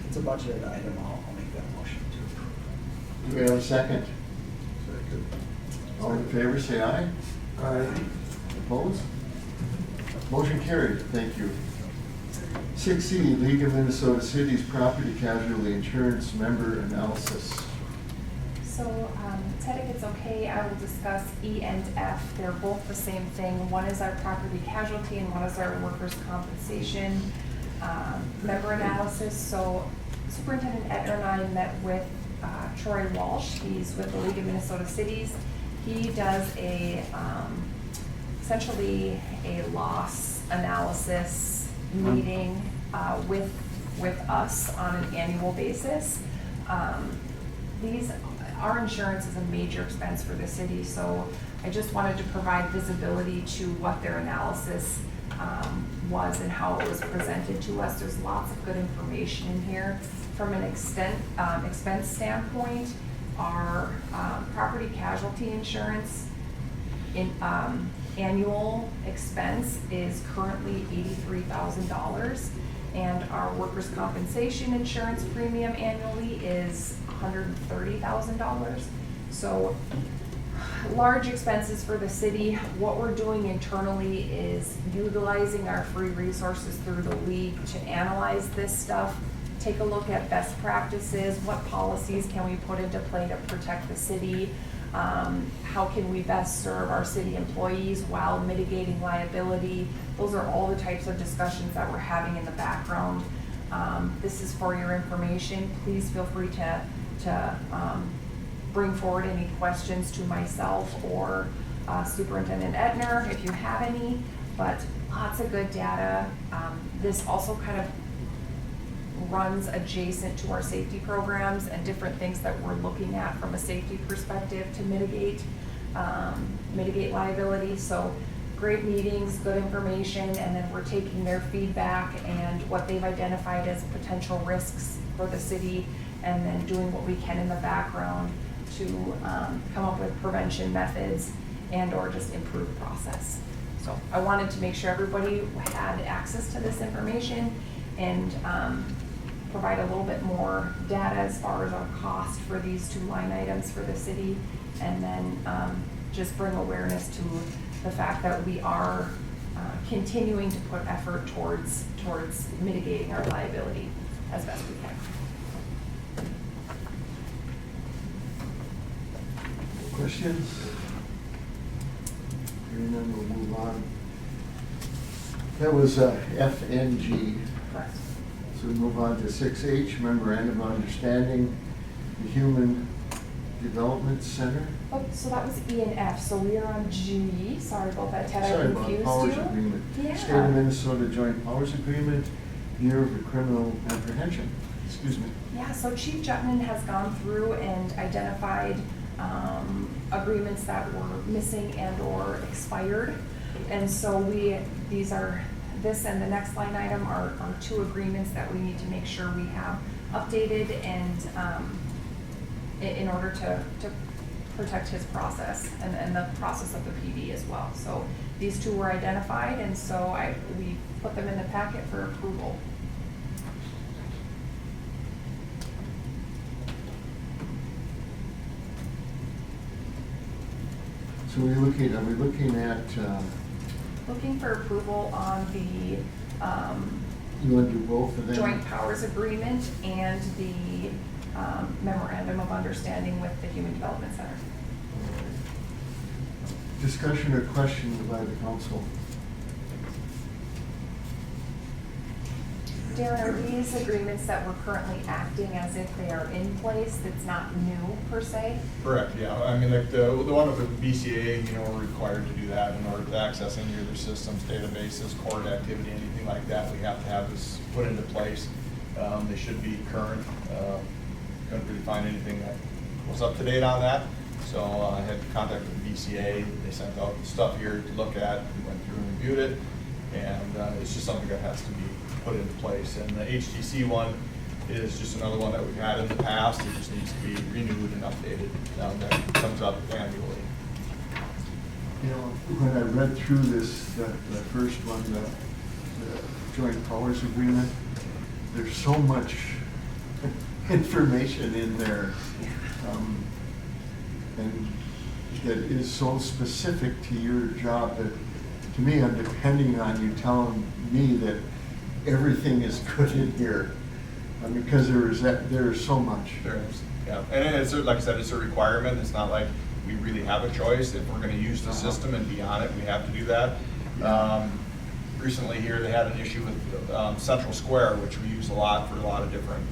It's a budgeted item, I'll make that motion to approve. Do we have a second? All in favor, say aye. Aye. Opposed? Motion carried. Thank you. 6C, League of Minnesota Cities Property Casualty Insurance Member Analysis. So, Ted, if it's okay, I will discuss E and F. They're both the same thing. One is our property casualty and one is our workers' compensation member analysis. So Superintendent Etner and I met with Troy Walsh. He's with the League of Minnesota Cities. He does essentially a loss analysis meeting with us on an annual basis. Our insurance is a major expense for the city, so I just wanted to provide visibility to what their analysis was and how it was presented to us. There's lots of good information in here. From an expense standpoint, our property casualty insurance annual expense is currently $83,000, and our workers' compensation insurance premium annually is $130,000. So large expenses for the city. What we're doing internally is utilizing our free resources through the league to analyze this stuff, take a look at best practices, what policies can we put into play to protect the city, how can we best serve our city employees while mitigating liability. Those are all the types of discussions that we're having in the background. This is for your information. Please feel free to bring forward any questions to myself or Superintendent Etner if you have any, but lots of good data. This also kind of runs adjacent to our safety programs and different things that we're looking at from a safety perspective to mitigate liability. So great meetings, good information, and then we're taking their feedback and what they've identified as potential risks for the city, and then doing what we can in the background to come up with prevention methods and or just improve process. So I wanted to make sure everybody had access to this information and provide a little bit more data as far as our cost for these two line items for the city, and then just bring awareness to the fact that we are continuing to put effort towards mitigating our liability as best we can. Questions? Hearing none, we'll move on. That was FNG. Correct. So we move on to 6H, Memorandum of Understanding, the Human Development Center. Oh, so that was E and F, so we are on G. Sorry about that, Ted, Sorry I about confused Powers you. Agreement. Yeah. State of Minnesota Joint Powers Agreement, Bureau of Criminal Apprehension. Excuse me. Yeah, so Chief Jutman has gone through and identified agreements that were missing and or expired. And so this and the next line item are two agreements that we need to make sure we have updated and in order to protect his process and the process of the PD as well. So these two were identified, and so we put them in the packet for approval. So are we looking at, Looking for approval on the you want to do both of them? joint powers agreement and the memorandum of understanding with the Human Development Center. Discussion or questions by the council? Darren, are these agreements that we're currently acting as if they are in place? It's not new per se? Correct, yeah. I mean, like the one with the BCA, we're required to do that in order to access any of their systems, databases, court activity, anything like that. We have to have this put into place. They should be current. Couldn't really find anything that was up to date on that. So I had contact with the BCA. They sent out stuff here to look at. We went through and reviewed it. And it's just something that has to be put into place. And the HTC one is just another one that we've had in the past. It just needs to be renewed and updated. That comes up annually. When I read through this, the first one, the joint powers agreement, there's so much information in there, and that is so specific to your job that, to me, I'm depending on you telling me that everything is good in here, because there is so much. There is, yeah. And it's, like I said, it's a requirement. It's not like we really have a choice. If we're going to use the system and be on it, we have to do that. Recently here, they had an issue with Central Square, which we use a lot for a lot of different,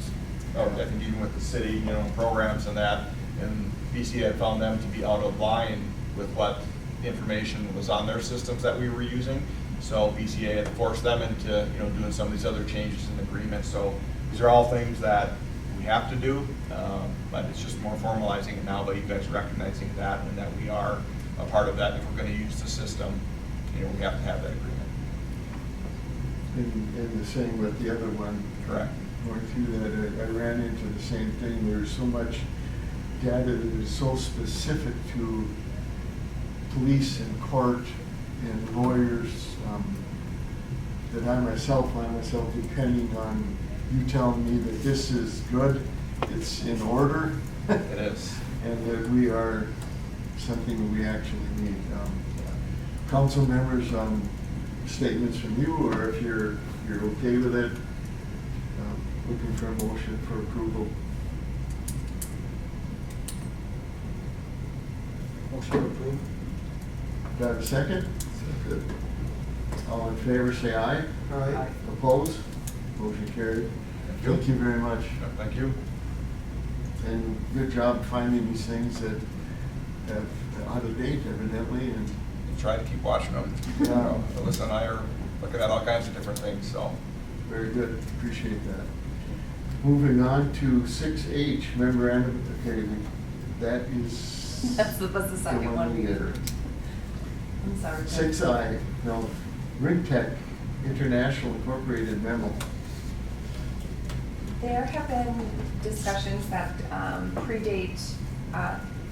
I think even with the city, programs and that. And BCA had found them to be out of line with what information was on their systems that we were using. So BCA had forced them into, doing some of these other changes in the agreement. So these are all things that we have to do, but it's just more formalizing it now by you guys recognizing that and that we are a part of that. If we're going to use the system, we have to have that agreement. And the same with the other one. Correct. Going through that, I ran into the same thing. There's so much data that is so specific to police and court and lawyers, that I myself find myself depending on you telling me that this is good, it's in order. It is. And that we are something we actually need. Council members, statements from you, or if you're okay with it, looking for a motion for approval. Motion approved. Do I have a second? Second. All in favor, say aye. Aye. Opposed? Motion carried. Thank you very much. Thank you. And good job finding these things that have out of date evidently, and Try to keep watching them. Yeah. You know, Alyssa and I are looking at all kinds of different things, so. very good, appreciate that. Moving on to 6H, memorandum, okay, that is. That's the second one we did. did. I'm sorry. 6I, no, RigTech International Incorporated memo. There have been discussions that predate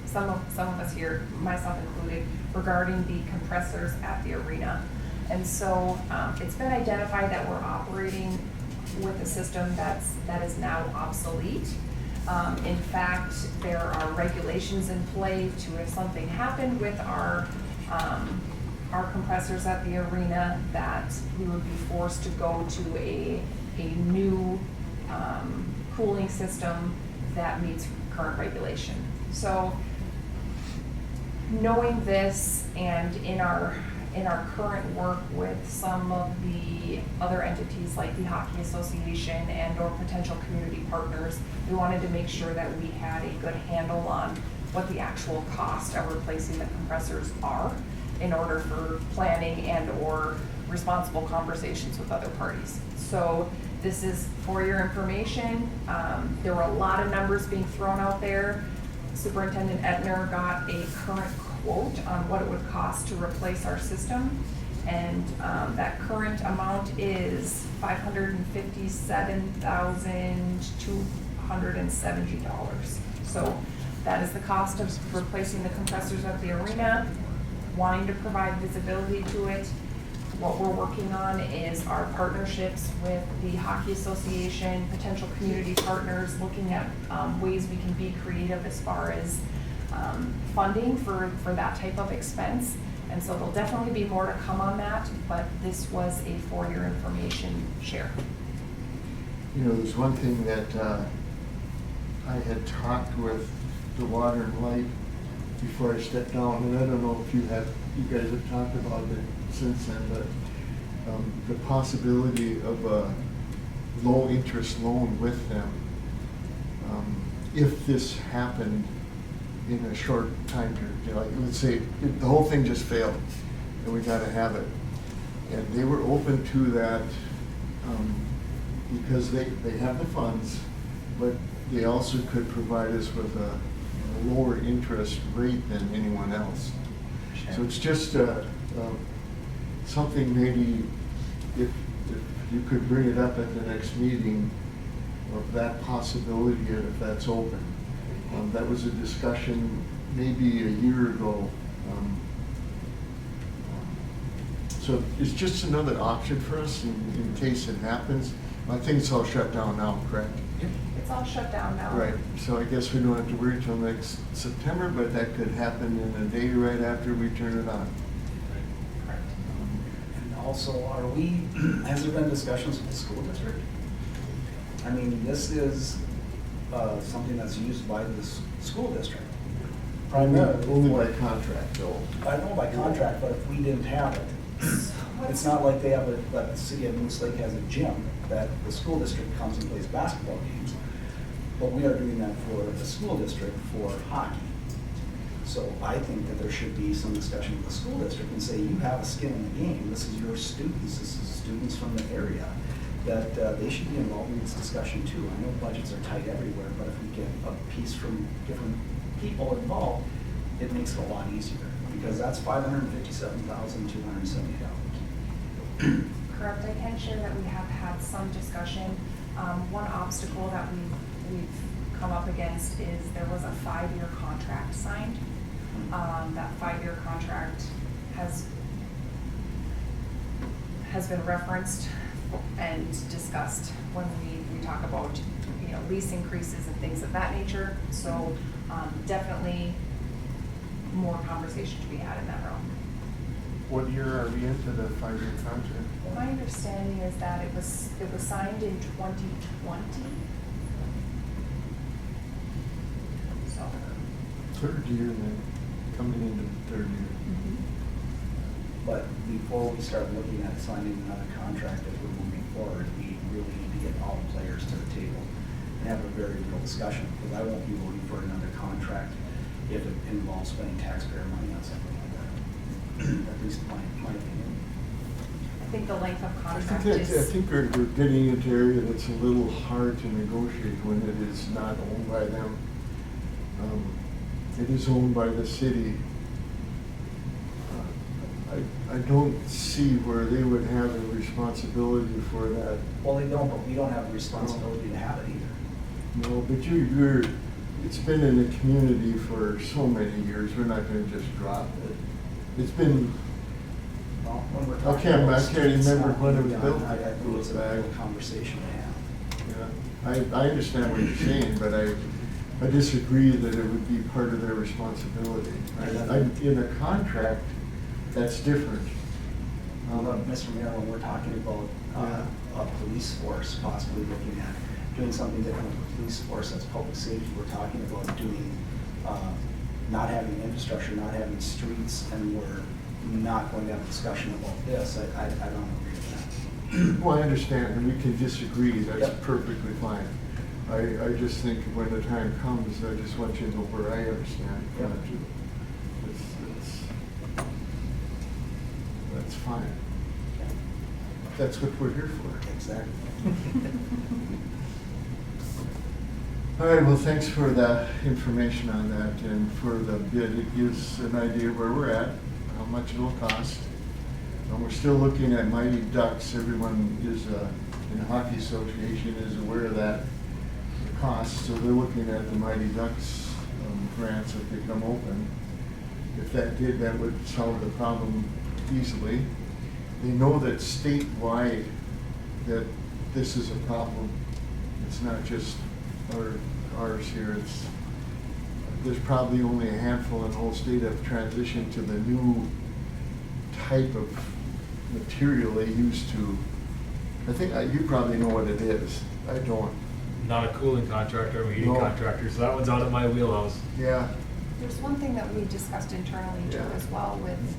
some of us here, myself included, regarding the compressors at the arena. And so it's been identified that we're operating with a system that is now obsolete. In fact, there are regulations in play to, if something happened with our compressors at the arena, that we would be forced to go to a new cooling system that meets current regulation. So knowing this, and in our current work with some of the other entities like the Hockey Association and or potential community partners, we wanted to make sure that we had a good handle on what the actual cost of replacing the compressors are in order for planning and or responsible conversations with other parties. So this is for your information. There were a lot of numbers being thrown out there. Superintendent Etner got a current quote on what it would cost to replace our system. And that current amount is $557,270. So that is the cost of replacing the compressors at the arena, wanting to provide visibility to it. What we're working on is our partnerships with the Hockey Association, potential community partners, looking at ways we can be creative as far as funding for that type of expense. And so there'll definitely be more to come on that, but this was a for your information share. You know, there's one thing that I had talked with the Water and Light before I stepped down, and I don't know if you guys have talked about it since then, but the possibility of a low interest loan with them, if this happened in a short time period, you know, like let's say the whole thing just failed and we got to have it, and they were open to that because they have the funds, but they also could provide us with a lower interest rate than anyone else. So it's just something maybe if you could bring it up at the next meeting of that possibility, if that's open. That was a discussion maybe a year ago. So it's just another option for us in case it happens. I think it's all shut down now, correct? It's all shut down now. Right, so I guess we don't have to worry till next September, but that could happen in a day right after we turn it on. Correct. And also, has there been discussions with the school district? I mean, this is something that's used by the school district. Primarily. Only by contract though. I know by contract, but if we didn't have it, it's not like they have like the city of Moose Lake has a gym that the school district comes and plays basketball games. But we are doing that for the school district for hockey. So I think that there should be some discussion with the school district and say, you have a skin in the game, this is your students, this is students from the area, that they should be involved in this discussion too. I know budgets are tight everywhere, but if we get a piece from different people involved, it makes it a lot easier, because that's $557,270. Correct. I can share that we have had some discussion. One obstacle that we've come up against is there was a 5-year contract signed. That 5-year contract has been referenced and discussed when we talk about, you know, lease increases and things of that nature. So definitely more conversation to be had in that realm. What year are we into the 5-year contract? My understanding is that it was signed in 2020. So. Third year then, coming into the third year. But before we start looking at signing another contract as we're moving forward, we really need to get all the players to the table and have a very real discussion, because I won't be voting for another contract if it involves spending taxpayer money on something like that. At least my opinion. I think the length of I contract think is. we're getting into an area that's a little hard to negotiate when it is not owned by them. It is owned by the city. I don't see where they would have a responsibility for that. Well, they don't, but we don't have the responsibility to have it either. No, but you're, it's been in the community for so many years, we're not gonna just drop it. It's been, Well, when we're I talking can't- about I can't streets remember not when it being was done, built. I think it's a Back. real conversation to have. yeah, I understand what you're saying, but I disagree that it would be part of their responsibility. In a contract, that's different. Mr. Mayor, when we're talking about a police force possibly looking at doing something different with the police force, that's public safety, we're talking about doing, not having infrastructure, not having streets, and we're not going to have a discussion about this. I don't agree with that. Well, I understand, and we can disagree, that's Yep. perfectly fine. I just think when the time comes, I just want you to know where I understand. Yep. That's fine. That's what we're here for. Exactly. All right, well, thanks for the information on that and for the bid. It gives an idea where we're at, how much it'll cost. And we're still looking at Mighty Ducks. Everyone is, in the Hockey Association is aware of that, the cost. So they're looking at the Mighty Ducks grants if they come open. If that did, that would solve the problem easily. They know that statewide that this is a problem. It's not just ours here. There's probably only a handful in the whole state that have transitioned to the new type of material they used to. I think you probably know what it is. I don't. Not a cooling contractor, I'm a heating No. contractor, so that one's out of my wheelhouse. Yeah. There's one thing that we discussed internally too Yeah. as well with,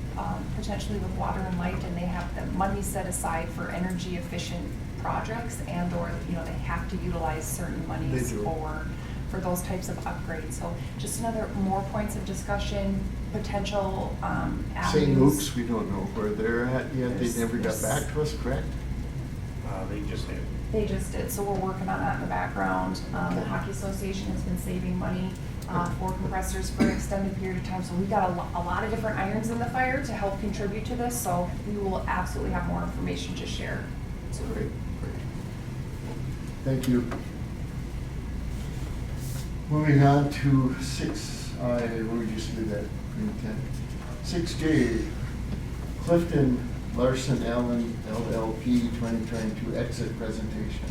potentially with Water and Light, and they have the money set aside for energy efficient projects and or, they have to utilize certain monies They do. for those types of upgrades. So just more points of discussion, potential, avenues. St. Luke's, we don't know where they're at yet. They There's- never got there's- back to us, correct? They just did. They just did, so we're working on that in the background. The Hockey Association has been saving money for compressors for an extended period of time. So we've got a lot of different irons in the fire to help contribute to this, so we will absolutely have more information to share. Great. Thank you. Moving on to we just did that, 6J, Clifton Larson Allen LLP 2022 exit presentation.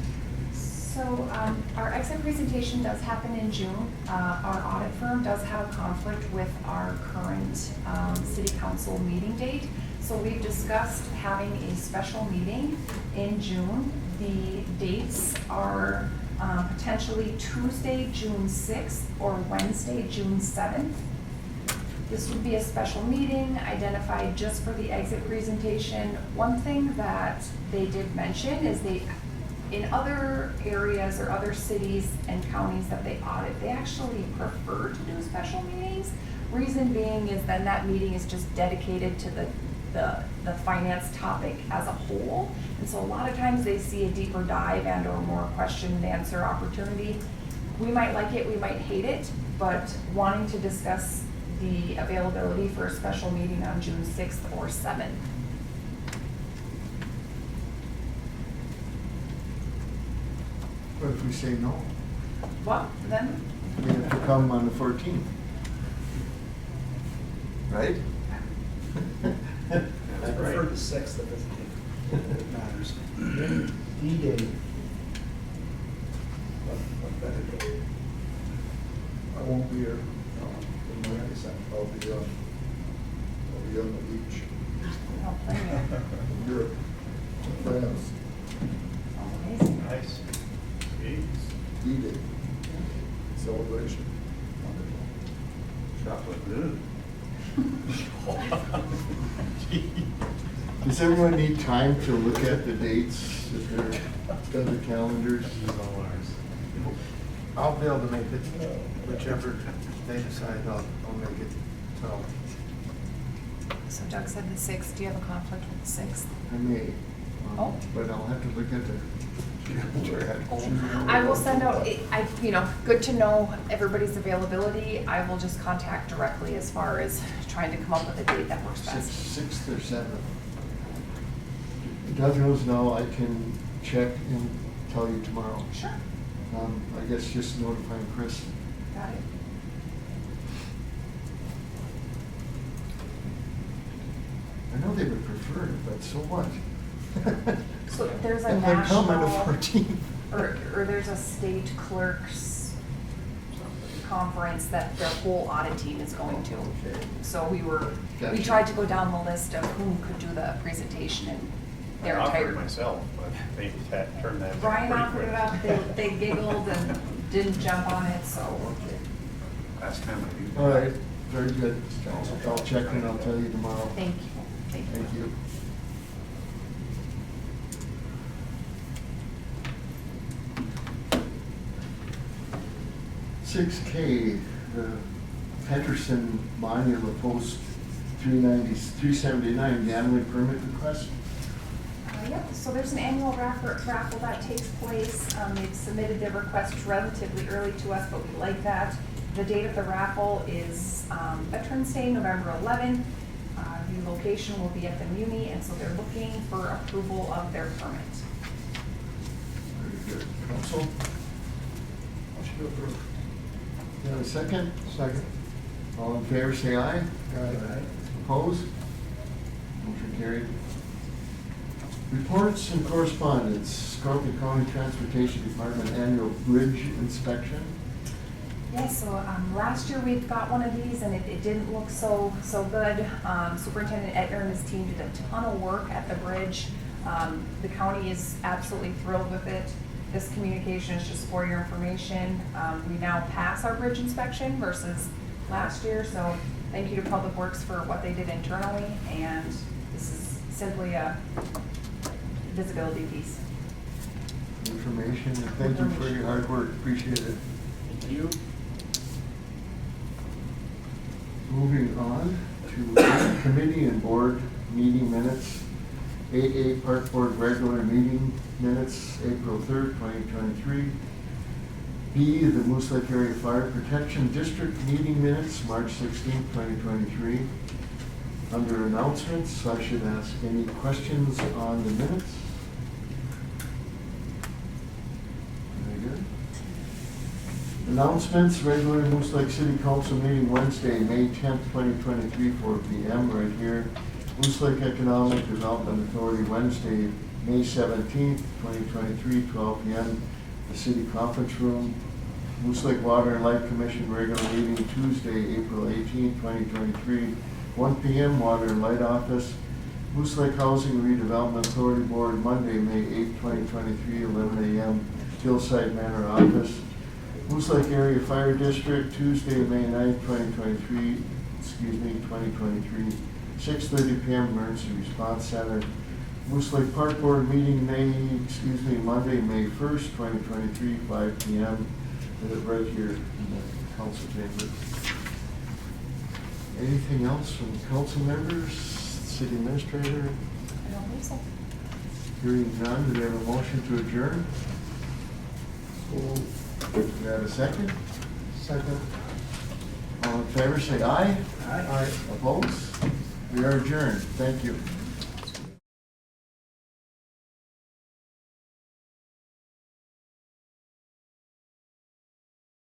So our exit presentation does happen in June. Our audit firm does have a conflict with our current city council meeting date. So we've discussed having a special meeting in June. The dates are potentially Tuesday, June 6th, or Wednesday, June 7th. This would be a special meeting identified just for the exit presentation. One thing that they did mention is in other areas or other cities and counties that they audit, they actually prefer to do special meetings. Reason being is then that meeting is just dedicated to the finance topic as a whole. And so a lot of times they see a deeper dive and or more question and answer opportunity. We might like it, we might hate it, but wanting to discuss the availability for a special meeting on June 6th or 7th. What if we say no? Well, then, We have to come on the 14th. Right? I prefer the 6th, that doesn't take, it matters. D-Day. What better day? I won't be here. I'll be on the beach. Oh, plenty of- Europe. France. oh, amazing. Nice. Jeez. D-Day. Celebration. Chocolate good. Does everyone need time to look at the dates that they're, on the calendars? He's all ours. I'll be able to make it, whichever they decide, I'll make it, so. So Doug said the 6th. Do you have a conflict with the 6th? I may, Oh. but I'll have to look at the. I will send out, good to know everybody's availability. I will just contact directly as far as trying to come up with a date that works best. Sixth or seventh. Doug knows now, I can check and tell you tomorrow. Sure. I guess just notifying Chris. Got it. I know they would prefer it, but so what? So there's a And they come on the national, 14th. or there's a state clerks conference that their whole audit team is going to. Okay. So we Gotcha. tried to go down the list of who could do the presentation and their I offered entire. myself, but they turned that Brian down offered pretty it quick. up, they giggled and didn't jump on it, so. Okay. Last time I did. All right, very good. I'll check and I'll tell you tomorrow. Thank you. Thank you. Six K, the Peterson Monular Post 379 gambling permit request. Yep, so there's an annual raffle that takes place. They've submitted their request relatively early to us, but we like that. The date of the raffle is Veterans Day, November 11. The location will be at the Muni, and so they're looking for approval of their permit. Very good. Council? Motion to approve. You have a second? Second. All in favor, say aye. Aye. Opposed? Motion carried. Reports and correspondence, Scorpion County Transportation Department Annual Bridge Inspection. Yes, so last year we got one of these and it didn't look so good. Superintendent Edgar and his team did a ton of work at the bridge. The county is absolutely thrilled with it. This communication is just for your information. We now pass our bridge inspection versus last year, so thank you to Public Works for what they did internally, and this is simply a visibility piece. Information, and thank you for your hard work, appreciate it. Thank you. Moving on to committee and board meeting minutes. 8A Park Board regular meeting minutes, April 3rd, 2023. B, the Moose Lake Area Fire Protection District meeting minutes, March 16th, 2023. Under announcements, I should ask any questions on the minutes? Very good. Announcements, regular Moose Lake City Council meeting Wednesday, May 10th, 2023, 4 p.m. right here. Moose Lake Economic Development Authority Wednesday, May 17th, 2023, 12 p.m. The City Conference Room. Moose Lake Water and Light Commission regular meeting Tuesday, April 18th, 2023, 1 p.m. Water and Light Office. Moose Lake Housing Redevelopment Authority Board Monday, May 8th, 2023, 11 a.m. Hillside Manor Office. Moose Lake Area Fire District Tuesday, May 9th, 2023, 6:30 p.m. Emergency Response Center. Moose Lake Park Board meeting Monday, May 1st, 2023, 5 p.m. Right here in the council chamber. Anything else from council members, city administrator? I don't believe so. Hearing none, do we have a motion to adjourn? Do we have a second? Second. All in favor, say aye. Aye. Opposed? We are adjourned. Thank you.